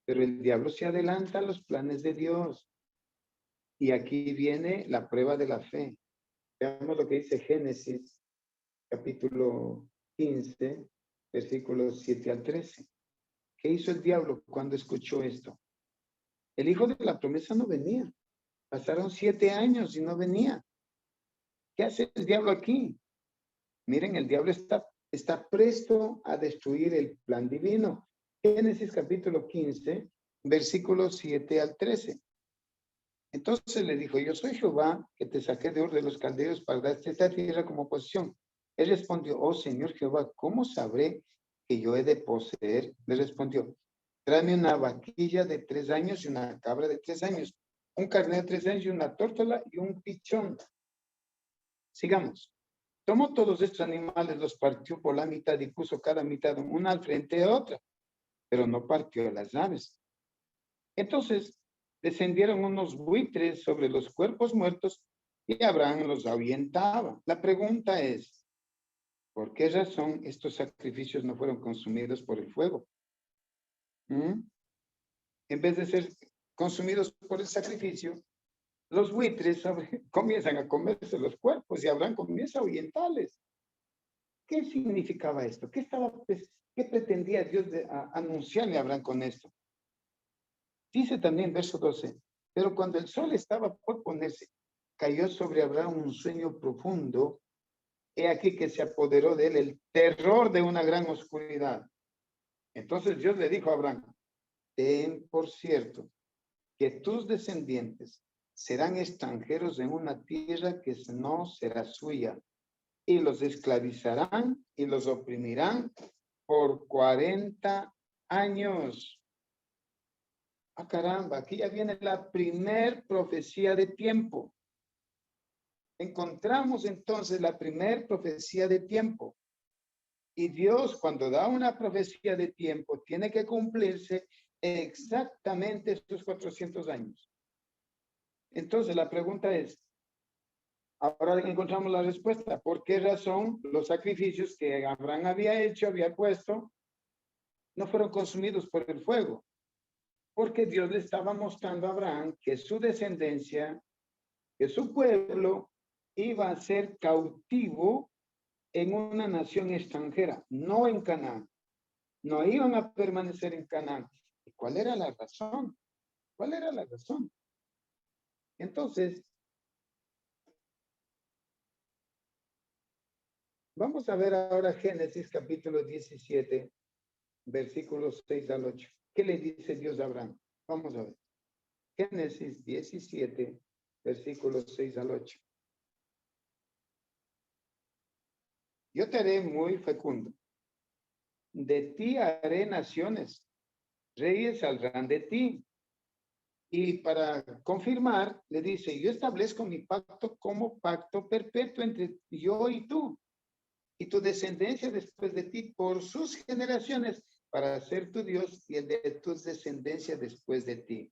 Speaker 1: pero el diablo se adelanta a los planes de Dios. Y aquí viene la prueba de la fe. Veamos lo que dice Génesis, capítulo 15, versículos 7 al 13. ¿Qué hizo el diablo cuando escuchó esto? El hijo de la promesa no venía. Pasaron 7 años y no venía. ¿Qué hace el diablo aquí? Miren, el diablo está presto a destruir el plan divino. Génesis capítulo 15, versículos 7 al 13. Entonces le dijo, yo soy Jehová, que te saqué de Ur de los Caldeos para darte esta tierra como posesión. Él respondió, oh Señor Jehová, ¿cómo sabré que yo he de poseer? Le respondió, tráeme una vaquilla de 3 años y una cabra de 3 años, un carnero de 3 años y una tórtola y un pichón. Sigamos. Tomó todos estos animales, los partió por la mitad y puso cada mitad una al frente de otra, pero no partió las aves. Entonces descendieron unos buitres sobre los cuerpos muertos y Abraham los ahuyentaba. La pregunta es, ¿por qué razón estos sacrificios no fueron consumidos por el fuego? En vez de ser consumidos por el sacrificio, los buitres comienzan a comerse los cuerpos y Abraham comienza a ahuyentarles. ¿Qué significaba esto? ¿Qué pretendía Dios anunciarle a Abraham con esto? Dice también verso 12, pero cuando el sol estaba por ponerse, cayó sobre Abraham un sueño profundo. He aquí que se apoderó de él el terror de una gran oscuridad. Entonces Dios le dijo a Abraham, ten por cierto que tus descendientes serán extranjeros en una tierra que no será suya, y los esclavizarán y los oprimirán por 40 años. Ah, caramba, aquí ya viene la primer profecía de tiempo. Encontramos entonces la primer profecía de tiempo. Y Dios, cuando da una profecía de tiempo, tiene que cumplirse exactamente estos 400 años. Entonces, la pregunta es, ahora encontramos la respuesta. ¿Por qué razón los sacrificios que Abraham había hecho, había puesto, no fueron consumidos por el fuego? Porque Dios le estaba mostrando a Abraham que su descendencia, que su pueblo iba a ser cautivo en una nación extranjera, no en Canaán. No iban a permanecer en Canaán. ¿Y cuál era la razón? ¿Cuál era la razón? Entonces, vamos a ver ahora Génesis capítulo 17, versículos 6 al 8. ¿Qué le dice Dios a Abraham? Vamos a ver. Génesis 17, versículos 6 al 8. Yo te haré muy fecundo. De ti haré naciones. Reyes saldrán de ti. Y para confirmar, le dice, yo establezco mi pacto como pacto perpetuo entre yo y tú, y tu descendencia después de ti por sus generaciones, para ser tu Dios y el de tus descendencias después de ti.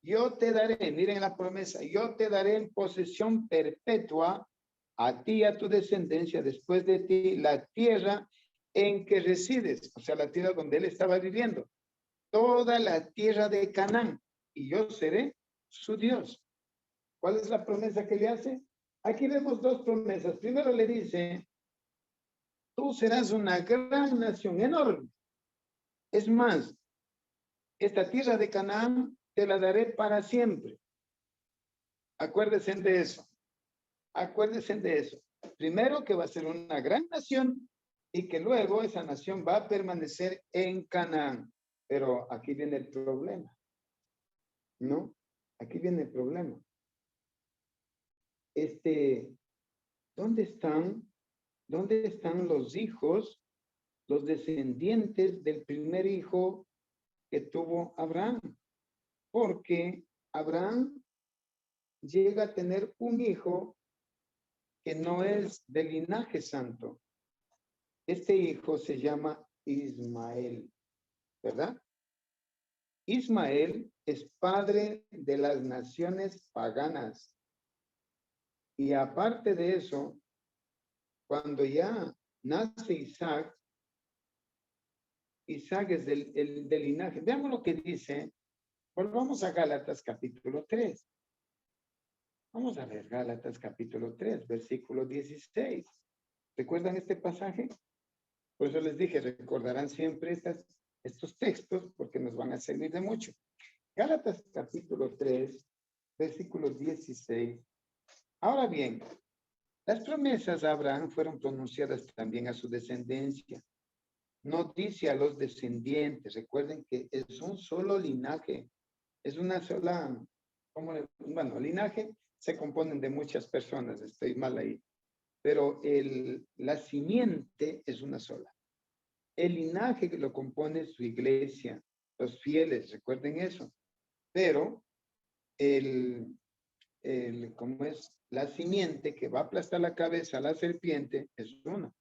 Speaker 1: Yo te daré, miren la promesa, yo te daré en posesión perpetua a ti y a tu descendencia después de ti la tierra en que resides, o sea, la tierra donde él estaba viviendo, toda la tierra de Canaán, y yo seré su Dios. ¿Cuál es la promesa que le hace? Aquí vemos dos promesas. Primero le dice, tú serás una gran nación enorme. Es más, esta tierra de Canaán te la daré para siempre. Acuérdense de eso. Acuérdense de eso. Primero que va a ser una gran nación y que luego esa nación va a permanecer en Canaán. Pero aquí viene el problema. ¿No? Aquí viene el problema. ¿Dónde están los hijos, los descendientes del primer hijo que tuvo Abraham? Porque Abraham llega a tener un hijo que no es de linaje santo. Este hijo se llama Ismael, ¿verdad? Ismael es padre de las naciones paganas. Y aparte de eso, cuando ya nace Isaac, Isaac es del linaje. Veamos lo que dice. Volvamos a Gálatas capítulo 3. Vamos a ver Gálatas capítulo 3, versículo 16. ¿Recuerdan este pasaje? Por eso les dije, recordarán siempre estos textos porque nos van a servir de mucho. Gálatas capítulo 3, versículo 16. Ahora bien, las promesas a Abraham fueron pronunciadas también a su descendencia. No dice a los descendientes, recuerden que es un solo linaje, es una sola, bueno, linaje se componen de muchas personas, estoy mal ahí, pero la simiente es una sola. El linaje que lo compone su iglesia, los fieles, recuerden eso, pero ¿cómo es? La simiente que va a aplastar la cabeza a la serpiente es uno.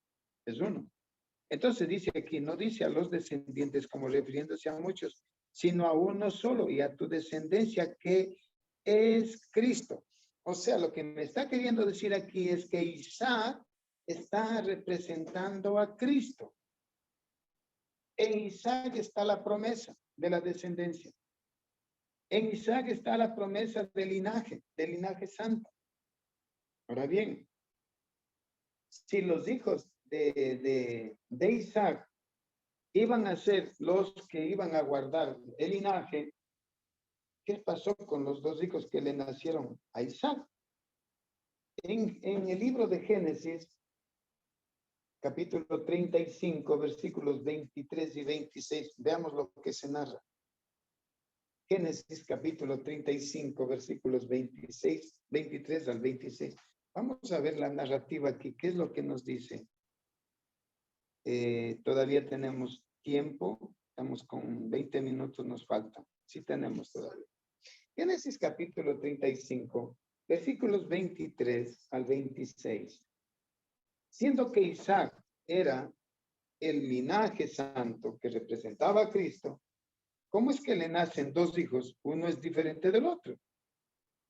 Speaker 1: Entonces dice aquí, no dice a los descendientes como refiriéndose a muchos, sino a uno solo y a tu descendencia que es Cristo. O sea, lo que me está queriendo decir aquí es que Isaac está representando a Cristo. En Isaac está la promesa de la descendencia. En Isaac está la promesa del linaje santo. Ahora bien, si los hijos de Isaac iban a ser los que iban a guardar el linaje, ¿qué pasó con los dos hijos que le nacieron a Isaac? En el libro de Génesis, capítulo 35, versículos 23 y 26. Veamos lo que se narra. Génesis capítulo 35, versículos 23 al 26. Vamos a ver la narrativa aquí. ¿Qué es lo que nos dice? Todavía tenemos tiempo. Estamos con 20 minutos, nos falta. Sí tenemos todavía. Génesis capítulo 35, versículos 23 al 26. Siendo que Isaac era el linaje santo que representaba a Cristo, ¿cómo es que le nacen dos hijos? Uno es diferente del otro.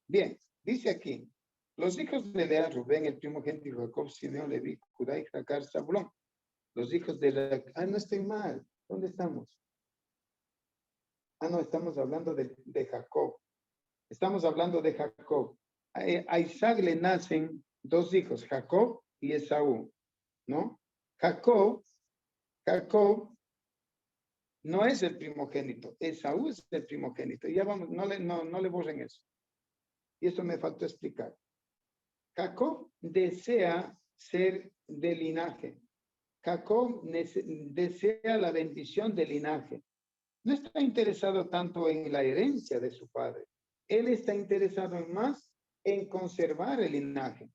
Speaker 1: Bien, dice aquí, los hijos de Lea, Rubén, el primogénito, Jacob, Simeón, Leví, Judá y Jacar, Zabulón. Los hijos de la... no estoy mal. ¿Dónde estamos? No, estamos hablando de Jacob. Estamos hablando de Jacob. A Isaac le nacen dos hijos, Jacob y Esaú, ¿no? Jacob no es el primogénito, Esaú es el primogénito. Ya vamos, no le borren eso. Y eso me faltó explicar. Jacob desea ser de linaje. Jacob desea la bendición del linaje. No está interesado tanto en la herencia de su padre. Él está interesado más en conservar el linaje.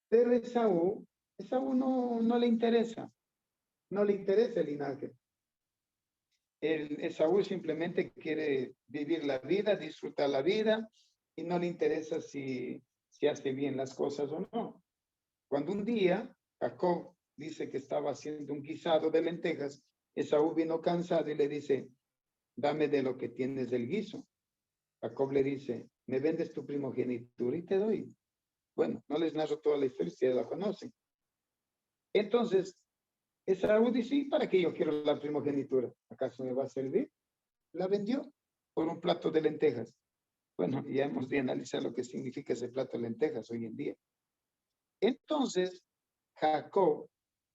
Speaker 1: Pero Esaú no le interesa. No le interesa el linaje. Esaú simplemente quiere vivir la vida, disfrutar la vida y no le interesa si hace bien las cosas o no. Cuando un día Jacob dice que estaba haciendo un guisado de lentejas, Esaú vino cansado y le dice, dame de lo que tienes del guiso. Jacob le dice, me vendes tu primogenitura y te doy. Bueno, no les narro toda la historia, ustedes la conocen. Entonces, Esaú dice, ¿para qué yo quiero la primogenitura? ¿Acaso me va a servir? La vendió por un plato de lentejas. Bueno, ya hemos de analizar lo que significa ese plato de lentejas hoy en día. Entonces, Jacob,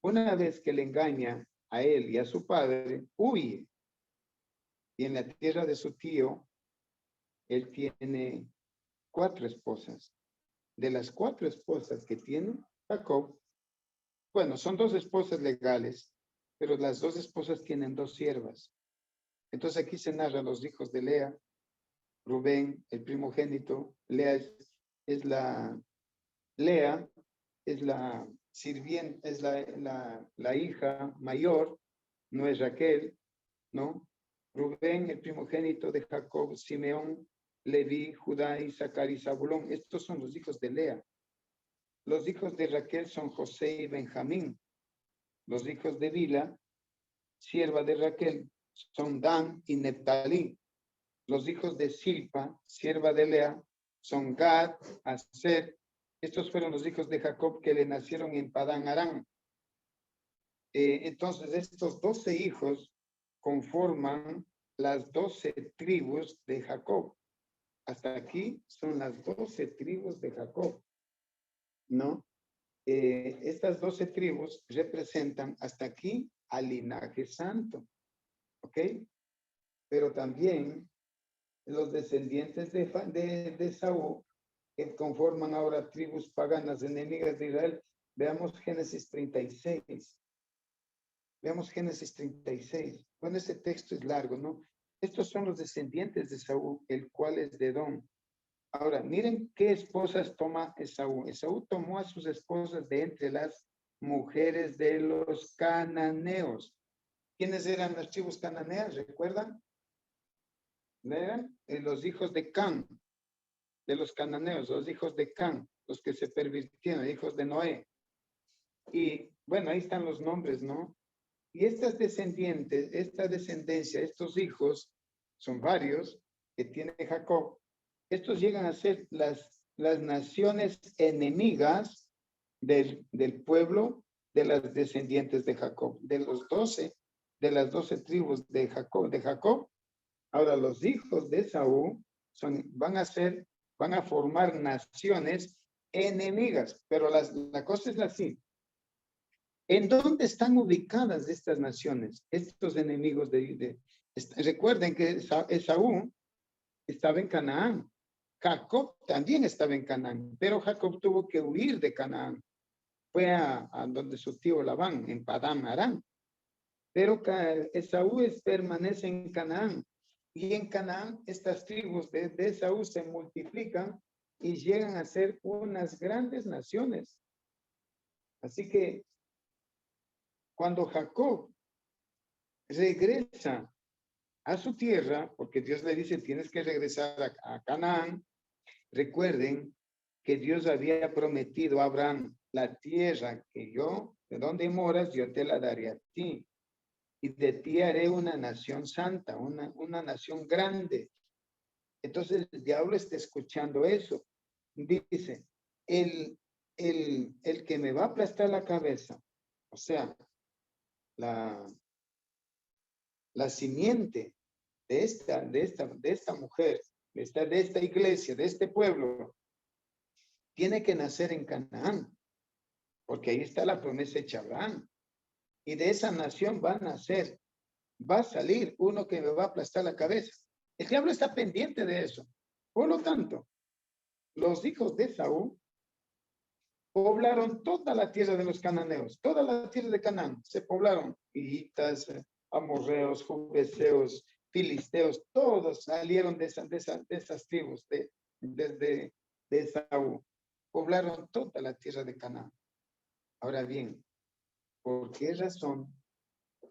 Speaker 1: una vez que le engaña a él y a su padre, huye. Y en la tierra de su tío, él tiene 4 esposas. De las 4 esposas que tiene Jacob, bueno, son 2 esposas legales, pero las 2 esposas tienen 2 siervas. Entonces aquí se narra los hijos de Lea, Rubén, el primogénito. Lea es la sirvienta, es la hija mayor, no es Raquel, ¿no? Rubén, el primogénito de Jacob, Simeón, Leví, Judá, Isaacar y Zabulón. Estos son los hijos de Lea. Los hijos de Raquel son José y Benjamín. Los hijos de Bila, sierva de Raquel, son Dan y Neptalí. Los hijos de Silpa, sierva de Lea, son Gad, Aser. Estos fueron los hijos de Jacob que le nacieron en Padán Aram. Entonces, estos 12 hijos conforman las 12 tribus de Jacob. Hasta aquí son las 12 tribus de Jacob, ¿no? Estas 12 tribus representan hasta aquí al linaje santo, ¿ok? Pero también los descendientes de Saúl, que conforman ahora tribus paganas enemigas de Israel. Veamos Génesis 36. Veamos Génesis 36. Bueno, ese texto es largo, ¿no? Estos son los descendientes de Saúl, el cual es de Edom. Ahora, miren qué esposas toma Esaú. Esaú tomó a sus esposas de entre las mujeres de los cananeos. ¿Quiénes eran las tribus cananeas? ¿Recuerdan? Eran los hijos de Can, de los cananeos, los hijos de Can, los que se pervirtieron, hijos de Noé. Y bueno, ahí están los nombres, ¿no? Y estas descendientes, esta descendencia, estos hijos, son varios que tiene Jacob. Estos llegan a ser las naciones enemigas del pueblo de las descendientes de Jacob, de las 12 tribus de Jacob. Ahora los hijos de Esaú van a formar naciones enemigas, pero la cosa es así. ¿En dónde están ubicadas estas naciones, estos enemigos recuerden que Esaú estaba en Canaán. Jacob también estaba en Canaán, pero Jacob tuvo que huir de Canaán. fue a donde su tío Labán, en Padán Aram. Pero Esaú permanece en Canaán. Y en Canaán, estas tribus de Esaú se multiplican y llegan a ser unas grandes naciones. Así que cuando Jacob regresa a su tierra, porque Dios le dice, tienes que regresar a Canaán, recuerden que Dios había prometido a Abraham, la tierra que yo, de donde moras, yo te la daré a ti. Y de ti haré una nación santa, una nación grande. Entonces el diablo está escuchando eso. Dice, el que me va a aplastar la cabeza, o sea, la simiente de esta mujer, de esta iglesia, de este pueblo, tiene que nacer en Canaán, porque ahí está la promesa hecha a Abraham. Y de esa nación va a nacer, va a salir uno que me va a aplastar la cabeza. El diablo está pendiente de eso. Por lo tanto, los hijos de Saúl poblaron toda la tierra de los cananeos, toda la tierra de Canaán. Se poblaron hititas, amorreos, jubeseos, filisteos, todos salieron de esas tribus de Saúl. Poblaron toda la tierra de Canaán. Ahora bien, ¿por qué razón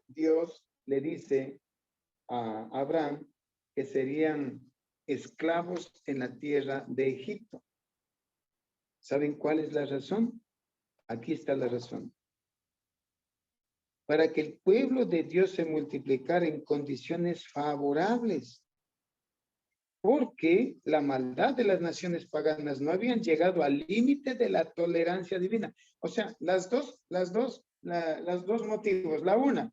Speaker 1: Dios le dice a Abraham que serían esclavos en la tierra de Egipto? ¿Saben cuál es la razón? Aquí está la razón. Para que el pueblo de Dios se multiplicara en condiciones favorables, porque la maldad de las naciones paganas no habían llegado al límite de la tolerancia divina. O sea, los dos motivos. La una,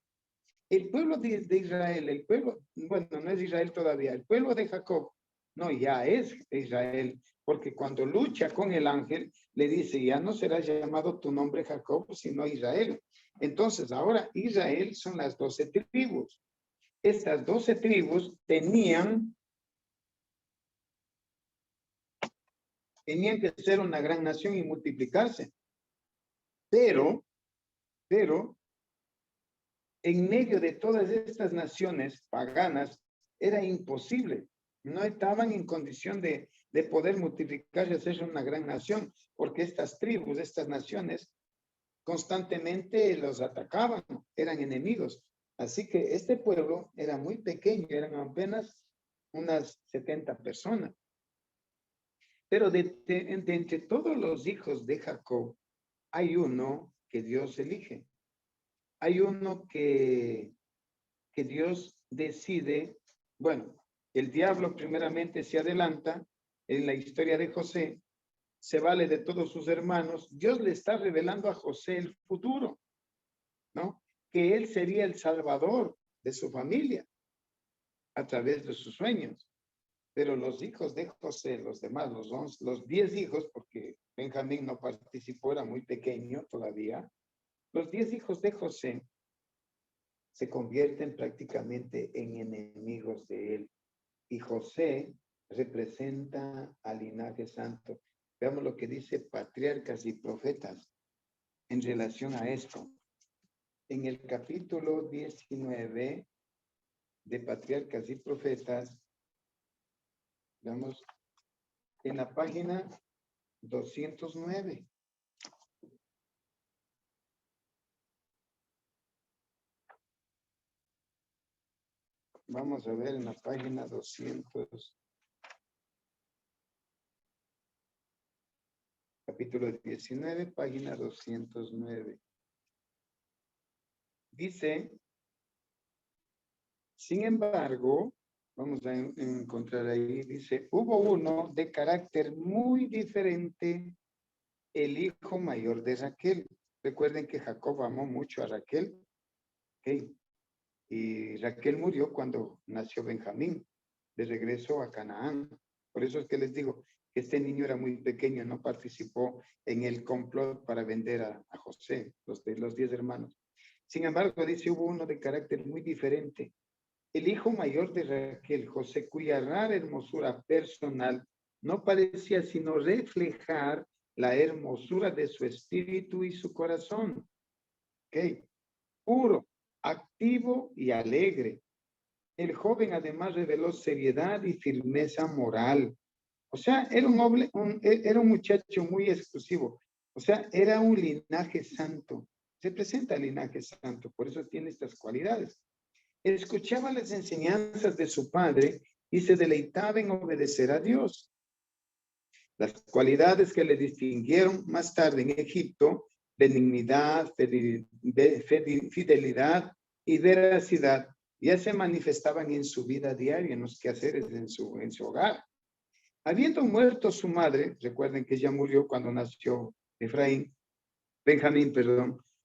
Speaker 1: el pueblo de Israel, el pueblo, bueno, no es Israel todavía, el pueblo de Jacob, no, ya es Israel, porque cuando lucha con el ángel, le dice, ya no será llamado tu nombre Jacob, sino Israel. Entonces, ahora Israel son las 12 tribus. Estas 12 tribus tenían que ser una gran nación y multiplicarse. Pero, en medio de todas estas naciones paganas, era imposible. No estaban en condición de poder multiplicarse y hacerse una gran nación, porque estas tribus, estas naciones, constantemente los atacaban, eran enemigos. Así que este pueblo era muy pequeño, eran apenas unas 70 personas. Pero de entre todos los hijos de Jacob, hay uno que Dios elige. Hay uno que Dios decide, bueno, el diablo primeramente se adelanta en la historia de José, se vale de todos sus hermanos. Dios le está revelando a José el futuro, ¿no? Que él sería el salvador de su familia a través de sus sueños. Pero los hijos de José, los demás, los 10 hijos, porque Benjamín no participó, era muy pequeño todavía, los 10 hijos de José se convierten prácticamente en enemigos de él. Y José representa al linaje santo. Veamos lo que dice Patriarcas y Profetas en relación a esto. En el capítulo 19 de Patriarcas y Profetas, vamos en la página 209. Vamos a ver en la página 200. Capítulo 19, página 209. Dice, sin embargo, vamos a encontrar ahí, dice, hubo uno de carácter muy diferente, el hijo mayor de Raquel. Recuerden que Jacob amó mucho a Raquel. Okay. Y Raquel murió cuando nació Benjamín, de regreso a Canaán. Por eso es que les digo que este niño era muy pequeño, no participó en el complot para vender a José, los 10 hermanos. Sin embargo, dice, hubo uno de carácter muy diferente. El hijo mayor de Raquel, José, cuya rara hermosura personal no parecía sino reflejar la hermosura de su espíritu y su corazón. Ok, puro, activo y alegre. El joven además reveló seriedad y firmeza moral. O sea, era era un muchacho muy exclusivo. O sea, era un linaje santo. Se presenta el linaje santo, por eso tiene estas cualidades. Escuchaba las enseñanzas de su padre y se deleitaba en obedecer a Dios. Las cualidades que le distinguieron más tarde en Egipto, benignidad, fidelidad y veracidad, ya se manifestaban en su vida diaria, en los quehaceres en su hogar. Habiendo muerto su madre, recuerden que ella murió cuando nació Benjamín,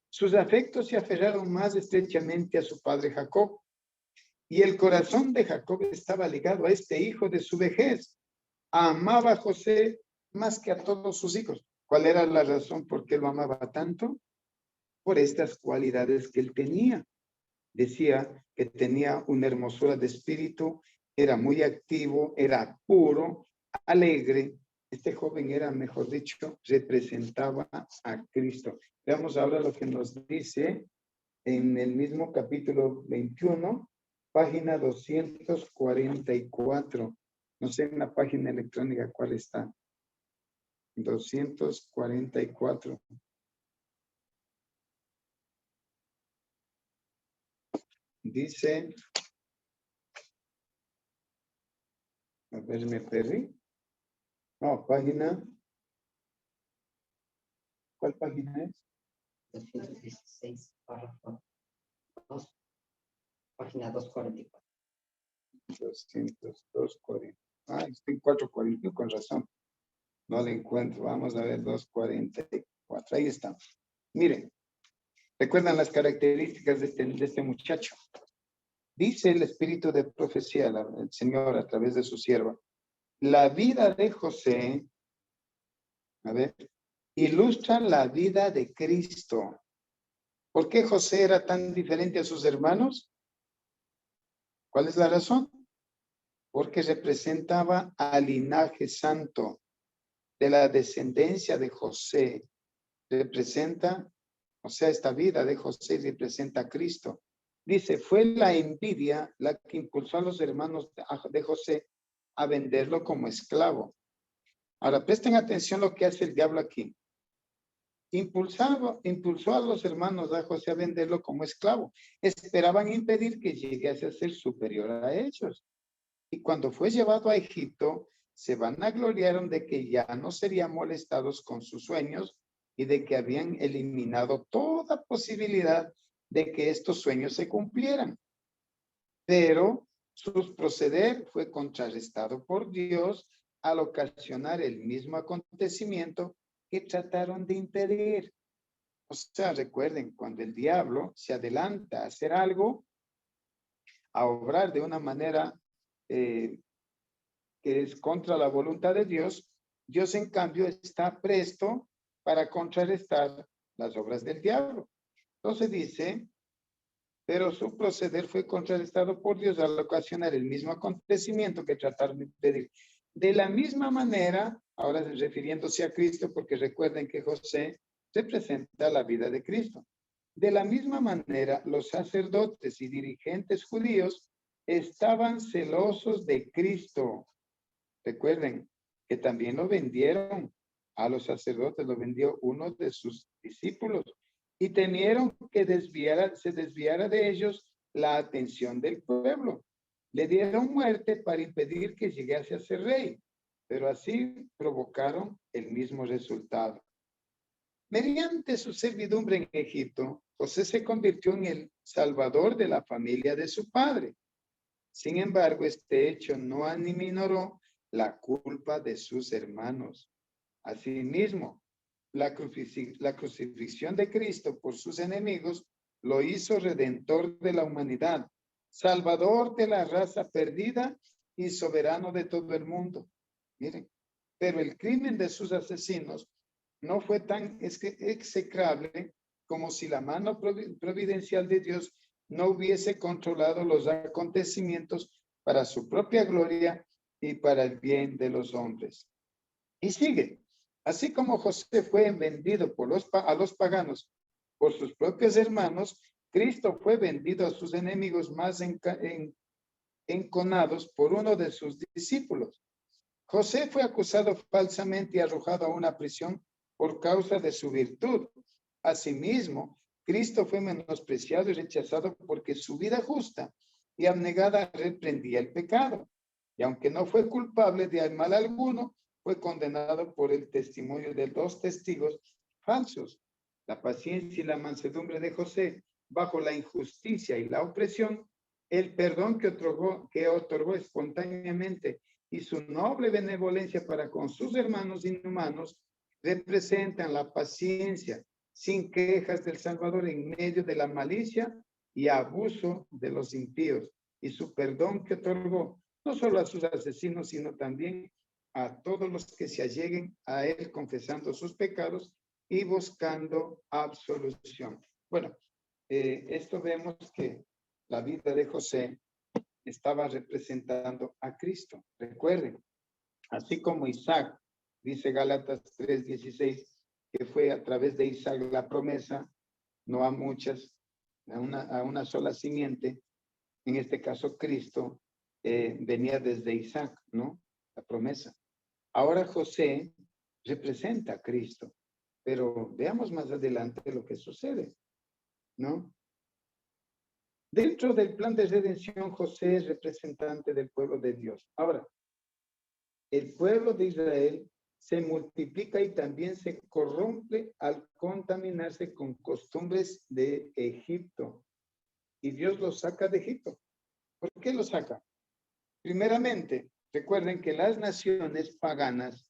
Speaker 1: sus afectos se aferraron más estrechamente a su padre Jacob. Y el corazón de Jacob estaba ligado a este hijo de su vejez. Amaba a José más que a todos sus hijos. ¿Cuál era la razón por qué lo amaba tanto? Por estas cualidades que él tenía. Decía que tenía una hermosura de espíritu, era muy activo, era puro, alegre. Este joven era, mejor dicho, representaba a Cristo. Veamos ahora lo que nos dice en el mismo capítulo 21, página 244. No sé en la página electrónica cuál está. 244. Dice, a ver, me perdí. No, página. ¿Cuál página es?
Speaker 3: 216, párrafo 2, página 244.
Speaker 1: 240. Ah, estoy en 440, con razón. No le encuentro. Vamos a ver 244. Ahí está. Miren, recuerdan las características de este muchacho. Dice el espíritu de profecía, el Señor a través de su sierva. La vida de José, a ver, ilustra la vida de Cristo. ¿Por qué José era tan diferente a sus hermanos? ¿Cuál es la razón? Porque representaba al linaje santo de la descendencia de José. Representa, o sea, esta vida de José representa a Cristo. Dice, fue la envidia la que impulsó a los hermanos de José a venderlo como esclavo. Ahora, presten atención lo que hace el diablo aquí. Impulsó a los hermanos de José a venderlo como esclavo. Esperaban impedir que llegase a ser superior a ellos. Y cuando fue llevado a Egipto, se vanagloriaron de que ya no serían molestados con sus sueños y de que habían eliminado toda posibilidad de que estos sueños se cumplieran. Pero su proceder fue contrarrestado por Dios al ocasionar el mismo acontecimiento que trataron de impedir. O sea, recuerden, cuando el diablo se adelanta a hacer algo, a obrar de una manera que es contra la voluntad de Dios, Dios en cambio está presto para contrarrestar las obras del diablo. Entonces dice, pero su proceder fue contrarrestado por Dios al ocasionar el mismo acontecimiento que trataron de impedir. De la misma manera, ahora refiriéndose a Cristo, porque recuerden que José representa la vida de Cristo. De la misma manera, los sacerdotes y dirigentes judíos estaban celosos de Cristo. Recuerden que también lo vendieron a los sacerdotes, lo vendió uno de sus discípulos y temieron que se desviara de ellos la atención del pueblo. Le dieron muerte para impedir que llegase a ser rey, pero así provocaron el mismo resultado. Mediante su servidumbre en Egipto, José se convirtió en el salvador de la familia de su padre. Sin embargo, este hecho no aminoró la culpa de sus hermanos. Asimismo, la crucifixión de Cristo por sus enemigos lo hizo redentor de la humanidad, salvador de la raza perdida y soberano de todo el mundo. Miren, pero el crimen de sus asesinos no fue tan execrable como si la mano providencial de Dios no hubiese controlado los acontecimientos para su propia gloria y para el bien de los hombres. Y sigue. Así como José fue vendido a los paganos por sus propios hermanos, Cristo fue vendido a sus enemigos más enconados por uno de sus discípulos. José fue acusado falsamente y arrojado a una prisión por causa de su virtud. Asimismo, Cristo fue menospreciado y rechazado porque su vida justa y abnegada reprendía el pecado. Y aunque no fue culpable de mal alguno, fue condenado por el testimonio de 2 testigos falsos. La paciencia y la mansedumbre de José bajo la injusticia y la opresión, el perdón que otorgó espontáneamente y su noble benevolencia para con sus hermanos inhumanos representan la paciencia sin quejas del Salvador en medio de la malicia y abuso de los impíos, y su perdón que otorgó no solo a sus asesinos, sino también a todos los que se alleguen a él confesando sus pecados y buscando absolución. Bueno, esto vemos que la vida de José estaba representando a Cristo. Recuerden, así como Isaac, dice Gálatas 3:16, que fue a través de Isaac la promesa, no a muchas, a una sola simiente, en este caso Cristo, venía desde Isaac, ¿no? La promesa. Ahora José representa a Cristo, pero veamos más adelante lo que sucede, ¿no? Dentro del plan de redención, José es representante del pueblo de Dios. Ahora, el pueblo de Israel se multiplica y también se corrompe al contaminarse con costumbres de Egipto. Y Dios los saca de Egipto. ¿Por qué los saca? Primeramente, recuerden que las naciones paganas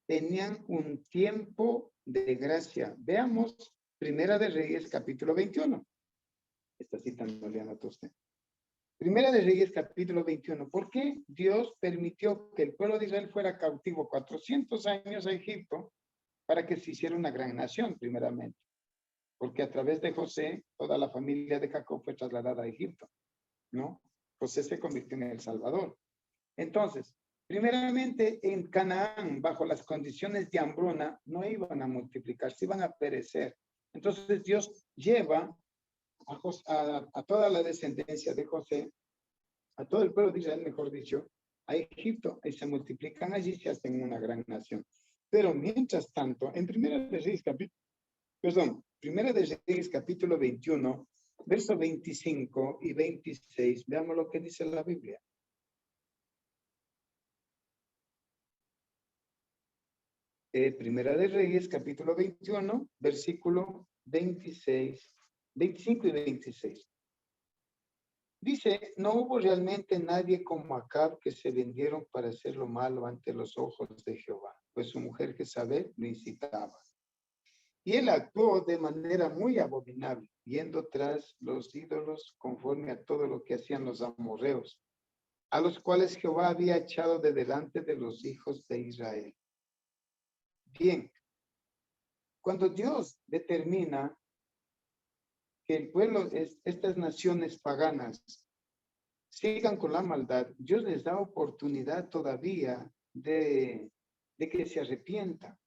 Speaker 1: tenían un tiempo de gracia. Veamos Primera de Reyes, capítulo 21. Esta cita no le anotó usted. Primera de Reyes, capítulo 21. ¿Por qué Dios permitió que el pueblo de Israel fuera cautivo 400 años a Egipto para que se hiciera una gran nación, primeramente? Porque a través de José, toda la familia de Jacob fue trasladada a Egipto, ¿no? José se convirtió en el Salvador. Entonces, primeramente en Canaán, bajo las condiciones de hambruna, no iban a multiplicarse, iban a perecer. Entonces Dios lleva a toda la descendencia de José, a todo el pueblo de Israel, mejor dicho, a Egipto, y se multiplican allí y se hacen una gran nación. Pero mientras tanto, en Primera de Reyes, capítulo 21, verso 25 y 26, veamos lo que dice la Biblia. Primera de Reyes, capítulo 21, versículo 26, 25 y 26. Dice, no hubo realmente nadie como Acab que se vendieron para hacer lo malo ante los ojos de Jehová, pues su mujer Jezabel lo incitaba. Y él actuó de manera muy abominable, yendo tras los ídolos conforme a todo lo que hacían los amorreos, a los cuales Jehová había echado de delante de los hijos de Israel. Bien, cuando Dios determina que el pueblo, estas naciones paganas, sigan con la maldad, Dios les da oportunidad todavía de que se arrepientan.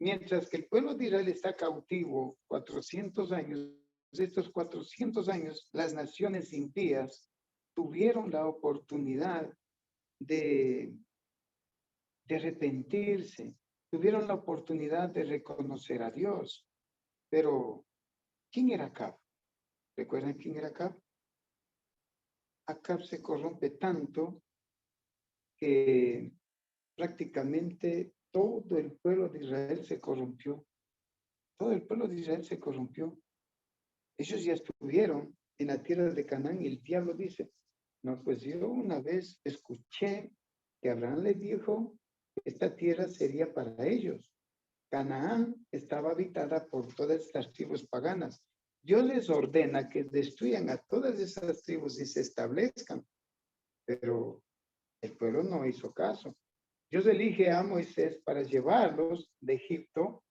Speaker 1: Mientras que el pueblo de Israel está cautivo 400 años, estos 400 años, las naciones impías tuvieron la oportunidad de arrepentirse, tuvieron la oportunidad de reconocer a Dios. Pero, ¿quién era Acab? ¿Recuerdan quién era Acab? Acab se corrompe tanto que prácticamente todo el pueblo de Israel se corrompió. Todo el pueblo de Israel se corrompió. Ellos ya estuvieron en la tierra de Canaán y el diablo dice, no, pues yo una vez escuché que Abraham le dijo que esta tierra sería para ellos. Canaán estaba habitada por todas estas tribus paganas. Dios les ordena que destruyan a todas esas tribus y se establezcan, pero el pueblo no hizo caso. Dios elige a Moisés para llevarlos de Egipto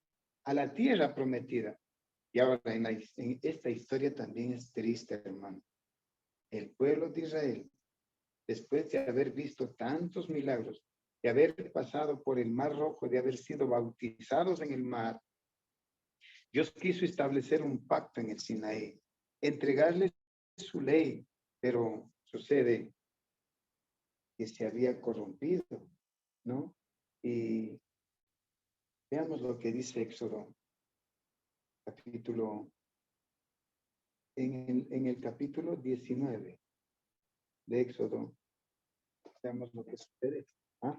Speaker 1: a la tierra prometida. Y ahora en esta historia también es triste, hermano. El pueblo de Israel, después de haber visto tantos milagros, de haber pasado por el Mar Rojo, de haber sido bautizados en el mar, Dios quiso establecer un pacto en el Sinaí, entregarles su ley, pero sucede que se había corrompido, ¿no? Y veamos lo que dice Éxodo, capítulo, en el capítulo 19 de Éxodo. Veamos lo que sucede. ¿Ah?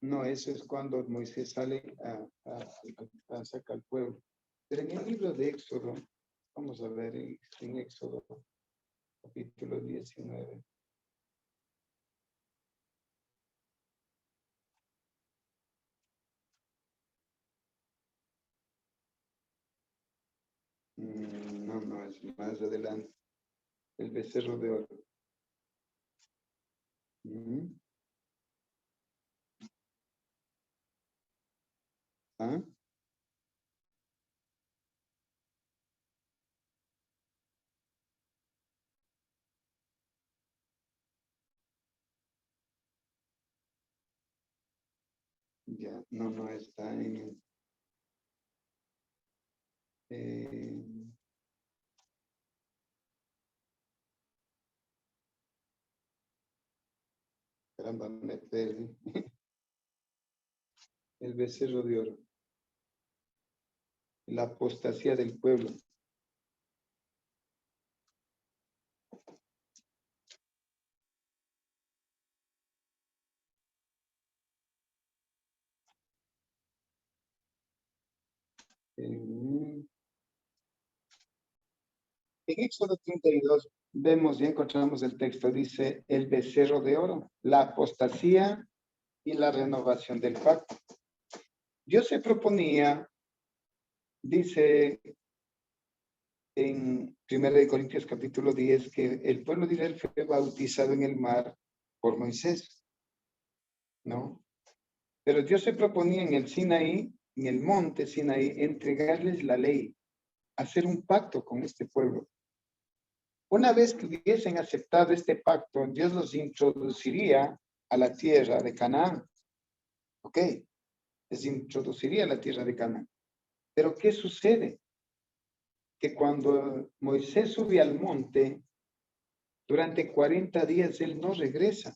Speaker 1: No, eso es cuando Moisés sale a sacar al pueblo. Pero en el libro de Éxodo, vamos a ver en Éxodo, capítulo 19. No, es más adelante. El becerro de oro. ¿Ah? Ya, no está en... caramba, me perdí. El becerro de oro. La apostasía del pueblo. En Éxodo 32 vemos y encontramos el texto, dice el becerro de oro, la apostasía y la renovación del pacto. Dios se proponía, dice en 1 Corintios capítulo 10, que el pueblo de Israel fue bautizado en el mar por Moisés, ¿no? Pero Dios se proponía en el Sinaí, en el monte Sinaí, entregarles la ley, hacer un pacto con este pueblo. Una vez que hubiesen aceptado este pacto, Dios los introduciría a la tierra de Canaán. ¿Ok? Les introduciría a la tierra de Canaán. Pero ¿qué sucede? Que cuando Moisés sube al monte, durante 40 días él no regresa.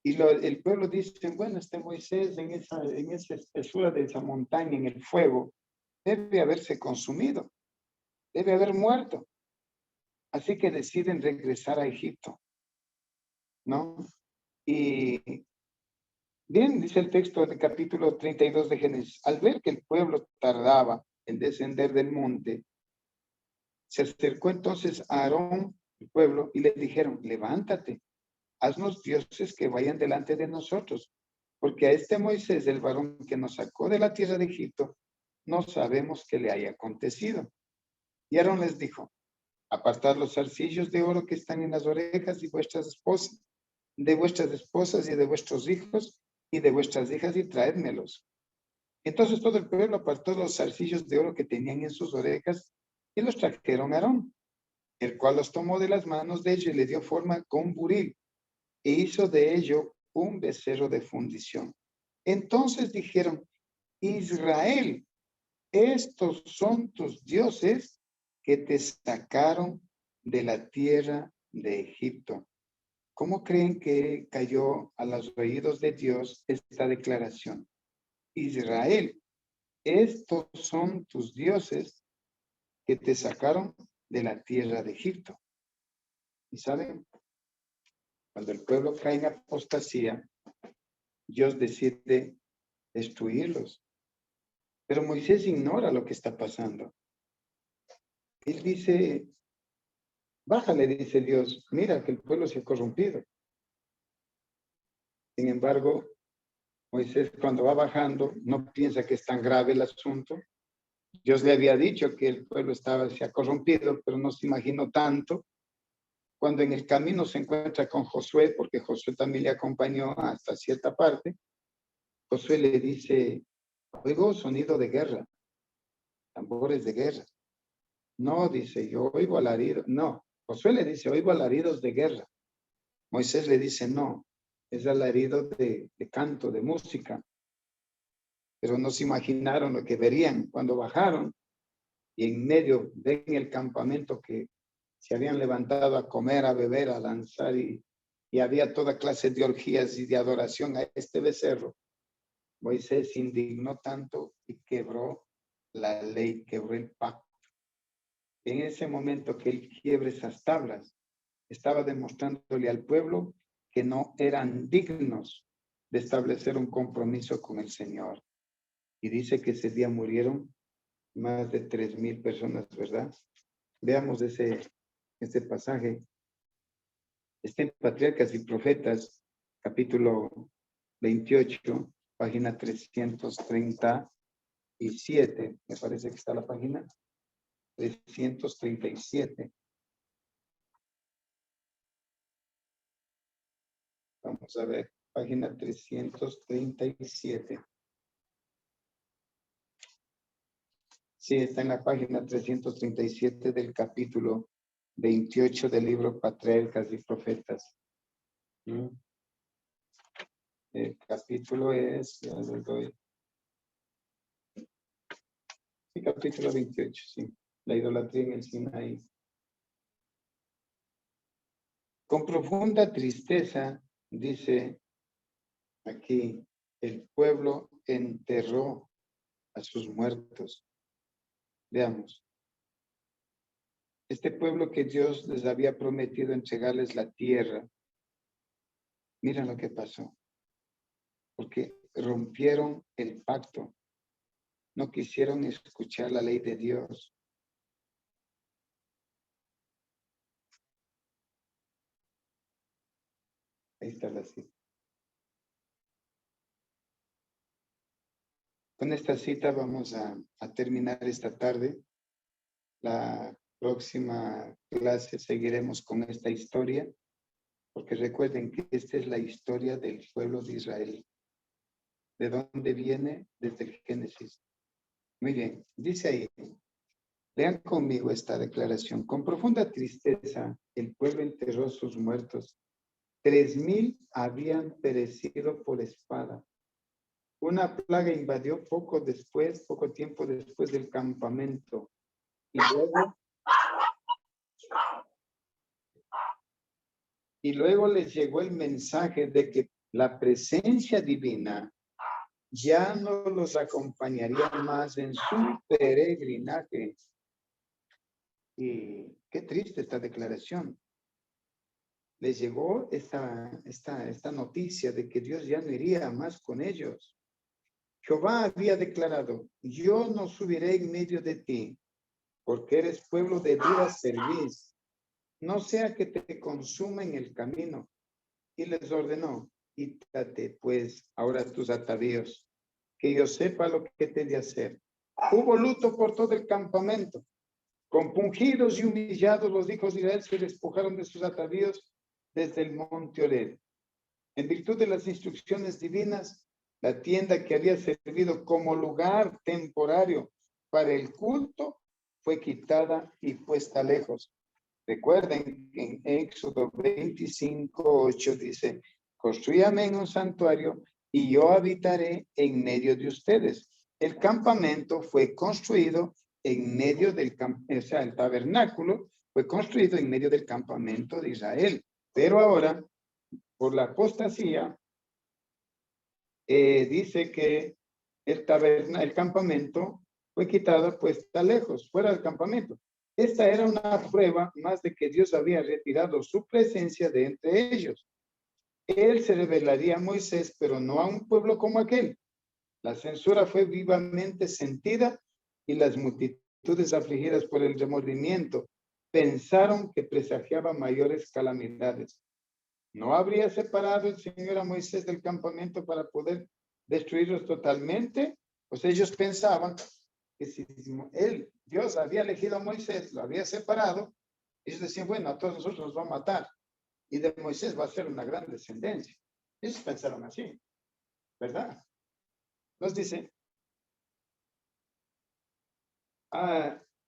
Speaker 1: Y el pueblo dice, bueno, este Moisés en esa espesura de esa montaña, en el fuego, debe haberse consumido, debe haber muerto. Así que deciden regresar a Egipto, ¿no? Y bien, dice el texto del capítulo 32 de Génesis, al ver que el pueblo tardaba en descender del monte, se acercó entonces a Aarón, el pueblo, y le dijeron, levántate, haznos dioses que vayan delante de nosotros, porque a este Moisés, el varón que nos sacó de la tierra de Egipto, no sabemos qué le haya acontecido. Y Aarón les dijo, apartad los zarcillos de oro que están en las orejas de vuestras esposas y de vuestros hijos y de vuestras hijas y traédmelos. Entonces todo el pueblo apartó los zarcillos de oro que tenían en sus orejas y los trajeron a Aarón, el cual los tomó de las manos de ellos y le dio forma con buril e hizo de ello un becerro de fundición. Entonces dijeron, Israel, estos son tus dioses que te sacaron de la tierra de Egipto. ¿Cómo creen que cayó a los oídos de Dios esta declaración? Israel, estos son tus dioses que te sacaron de la tierra de Egipto. Y saben, cuando el pueblo cae en apostasía, Dios decide destruirlos. Pero Moisés ignora lo que está pasando. Él dice, bájale, dice Dios, mira que el pueblo se ha corrompido. Sin embargo, Moisés cuando va bajando no piensa que es tan grave el asunto. Dios le había dicho que el pueblo se ha corrompido, pero no se imaginó tanto. Cuando en el camino se encuentra con Josué, porque Josué también le acompañó hasta cierta parte, Josué le dice, oigo sonido de guerra, tambores de guerra. No, dice, yo oigo alarido. No, Josué le dice, oigo alaridos de guerra. Moisés le dice, no, es alarido de canto, de música. Pero no se imaginaron lo que verían cuando bajaron y en medio ven el campamento que se habían levantado a comer, a beber, a lanzar y había toda clase de orgías y de adoración a este becerro. Moisés se indignó tanto y quebró la ley, quebró el pacto. En ese momento que él quiebre esas tablas, estaba demostrándole al pueblo que no eran dignos de establecer un compromiso con el Señor. Y dice que ese día murieron más de 3,000 personas, ¿verdad? Veamos ese pasaje. Está en Patriarcas y Profetas, capítulo 28, página 337. Me parece que está la página 337. Vamos a ver, página 337. Sí, está en la página 337 del capítulo 28 del libro Patriarcas y Profetas. El capítulo es, ya les doy. Sí, capítulo 28, sí. La idolatría en el Sinaí. Con profunda tristeza, dice aquí, el pueblo enterró a sus muertos. Veamos. Este pueblo que Dios les había prometido entregarles la tierra. Mira lo que pasó. Porque rompieron el pacto. No quisieron escuchar la ley de Dios. Ahí está la cita. Con esta cita vamos a terminar esta tarde. La próxima clase seguiremos con esta historia, porque recuerden que esta es la historia del pueblo de Israel. ¿De dónde viene? Desde el Génesis. Muy bien, dice ahí, lean conmigo esta declaración. Con profunda tristeza, el pueblo enterró sus muertos. 3,000 habían perecido por espada. Una plaga invadió poco tiempo después del campamento. Y luego les llegó el mensaje de que la presencia divina ya no los acompañaría más en su peregrinaje. Y qué triste esta declaración. Les llegó esta noticia de que Dios ya no iría más con ellos. Jehová había declarado, yo no subiré en medio de ti, porque eres pueblo de dura cerviz. No sea que te consuma en el camino. Y les ordenó, quítate pues ahora tus atavíos, que yo sepa lo que te he de hacer. Hubo luto por todo el campamento. Compungidos y humillados, los hijos de Israel se despojaron de sus atavíos desde el monte Oreb. En virtud de las instrucciones divinas, la tienda que había servido como lugar temporario para el culto fue quitada y puesta lejos. Recuerden que en Éxodo 25:8 dice, construyame un santuario y yo habitaré en medio de ustedes. El campamento fue construido en medio del campamento, o sea, el tabernáculo fue construido en medio del campamento de Israel. Pero ahora, por la apostasía, dice que el campamento fue quitado, pues está lejos, fuera del campamento. Esta era una prueba más de que Dios había retirado su presencia de entre ellos. Él se revelaría a Moisés, pero no a un pueblo como aquel. La censura fue vivamente sentida y las multitudes afligidas por el remordimiento pensaron que presagiaba mayores calamidades. ¿No habría separado el Señor a Moisés del campamento para poder destruirlos totalmente? Pues ellos pensaban que si Dios había elegido a Moisés, lo había separado, ellos decían, bueno, a todos nosotros nos va a matar y de Moisés va a ser una gran descendencia. Ellos pensaron así, ¿verdad? Nos dice,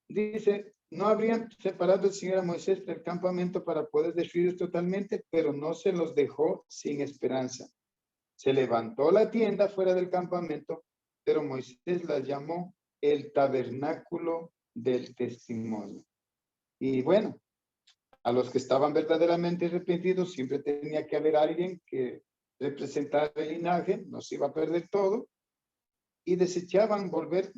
Speaker 1: dice, No habrían separado el Señor a Moisés del campamento para poder destruirlos totalmente, pero no se los dejó sin esperanza. Se levantó la tienda fuera del campamento, pero Moisés la llamó el tabernáculo del testimonio. Y bueno, a los que estaban verdaderamente arrepentidos, siempre tenía que haber alguien que representara el linaje, no se iba a perder todo, y deseaban volver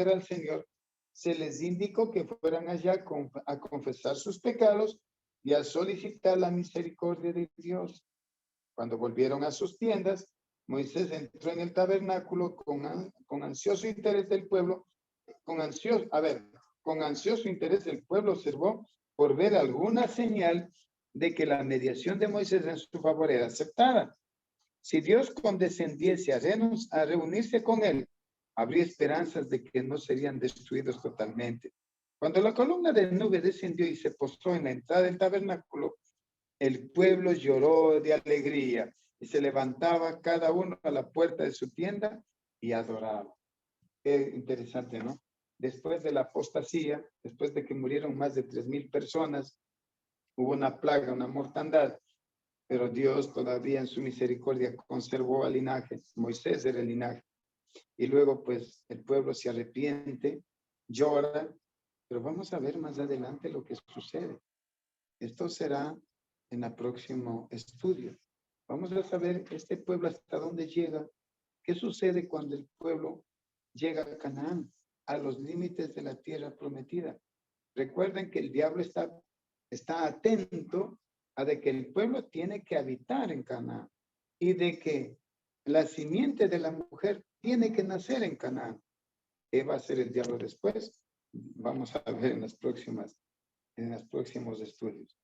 Speaker 1: al Señor. Se les indicó que fueran allá a confesar sus pecados y a solicitar la misericordia de Dios. Cuando volvieron a sus tiendas, Moisés entró en el tabernáculo con ansioso interés del pueblo, con ansioso interés del pueblo observó por ver alguna señal de que la mediación de Moisés en su favor era aceptada. Si Dios condescendiese a reunirse con él, habría esperanzas de que no serían destruidos totalmente. Cuando la columna de nube descendió y se posó en la entrada del tabernáculo, el pueblo lloró de alegría y se levantaba cada uno a la puerta de su tienda y adoraba. Qué interesante, ¿no? Después de la apostasía, después de que murieron más de 3,000 personas, hubo una plaga, una mortandad, pero Dios todavía en su misericordia conservó al linaje. Moisés era el linaje. Y luego, pues, el pueblo se arrepiente, llora, pero vamos a ver más adelante lo que sucede. Esto será en el próximo estudio. Vamos a saber este pueblo hasta dónde llega, qué sucede cuando el pueblo llega a Canaán, a los límites de la tierra prometida. Recuerden que el diablo está atento a de que el pueblo tiene que habitar en Canaán y de que la simiente de la mujer tiene que nacer en Canaán. ¿Qué va a hacer el diablo después? Vamos a ver en los próximos estudios.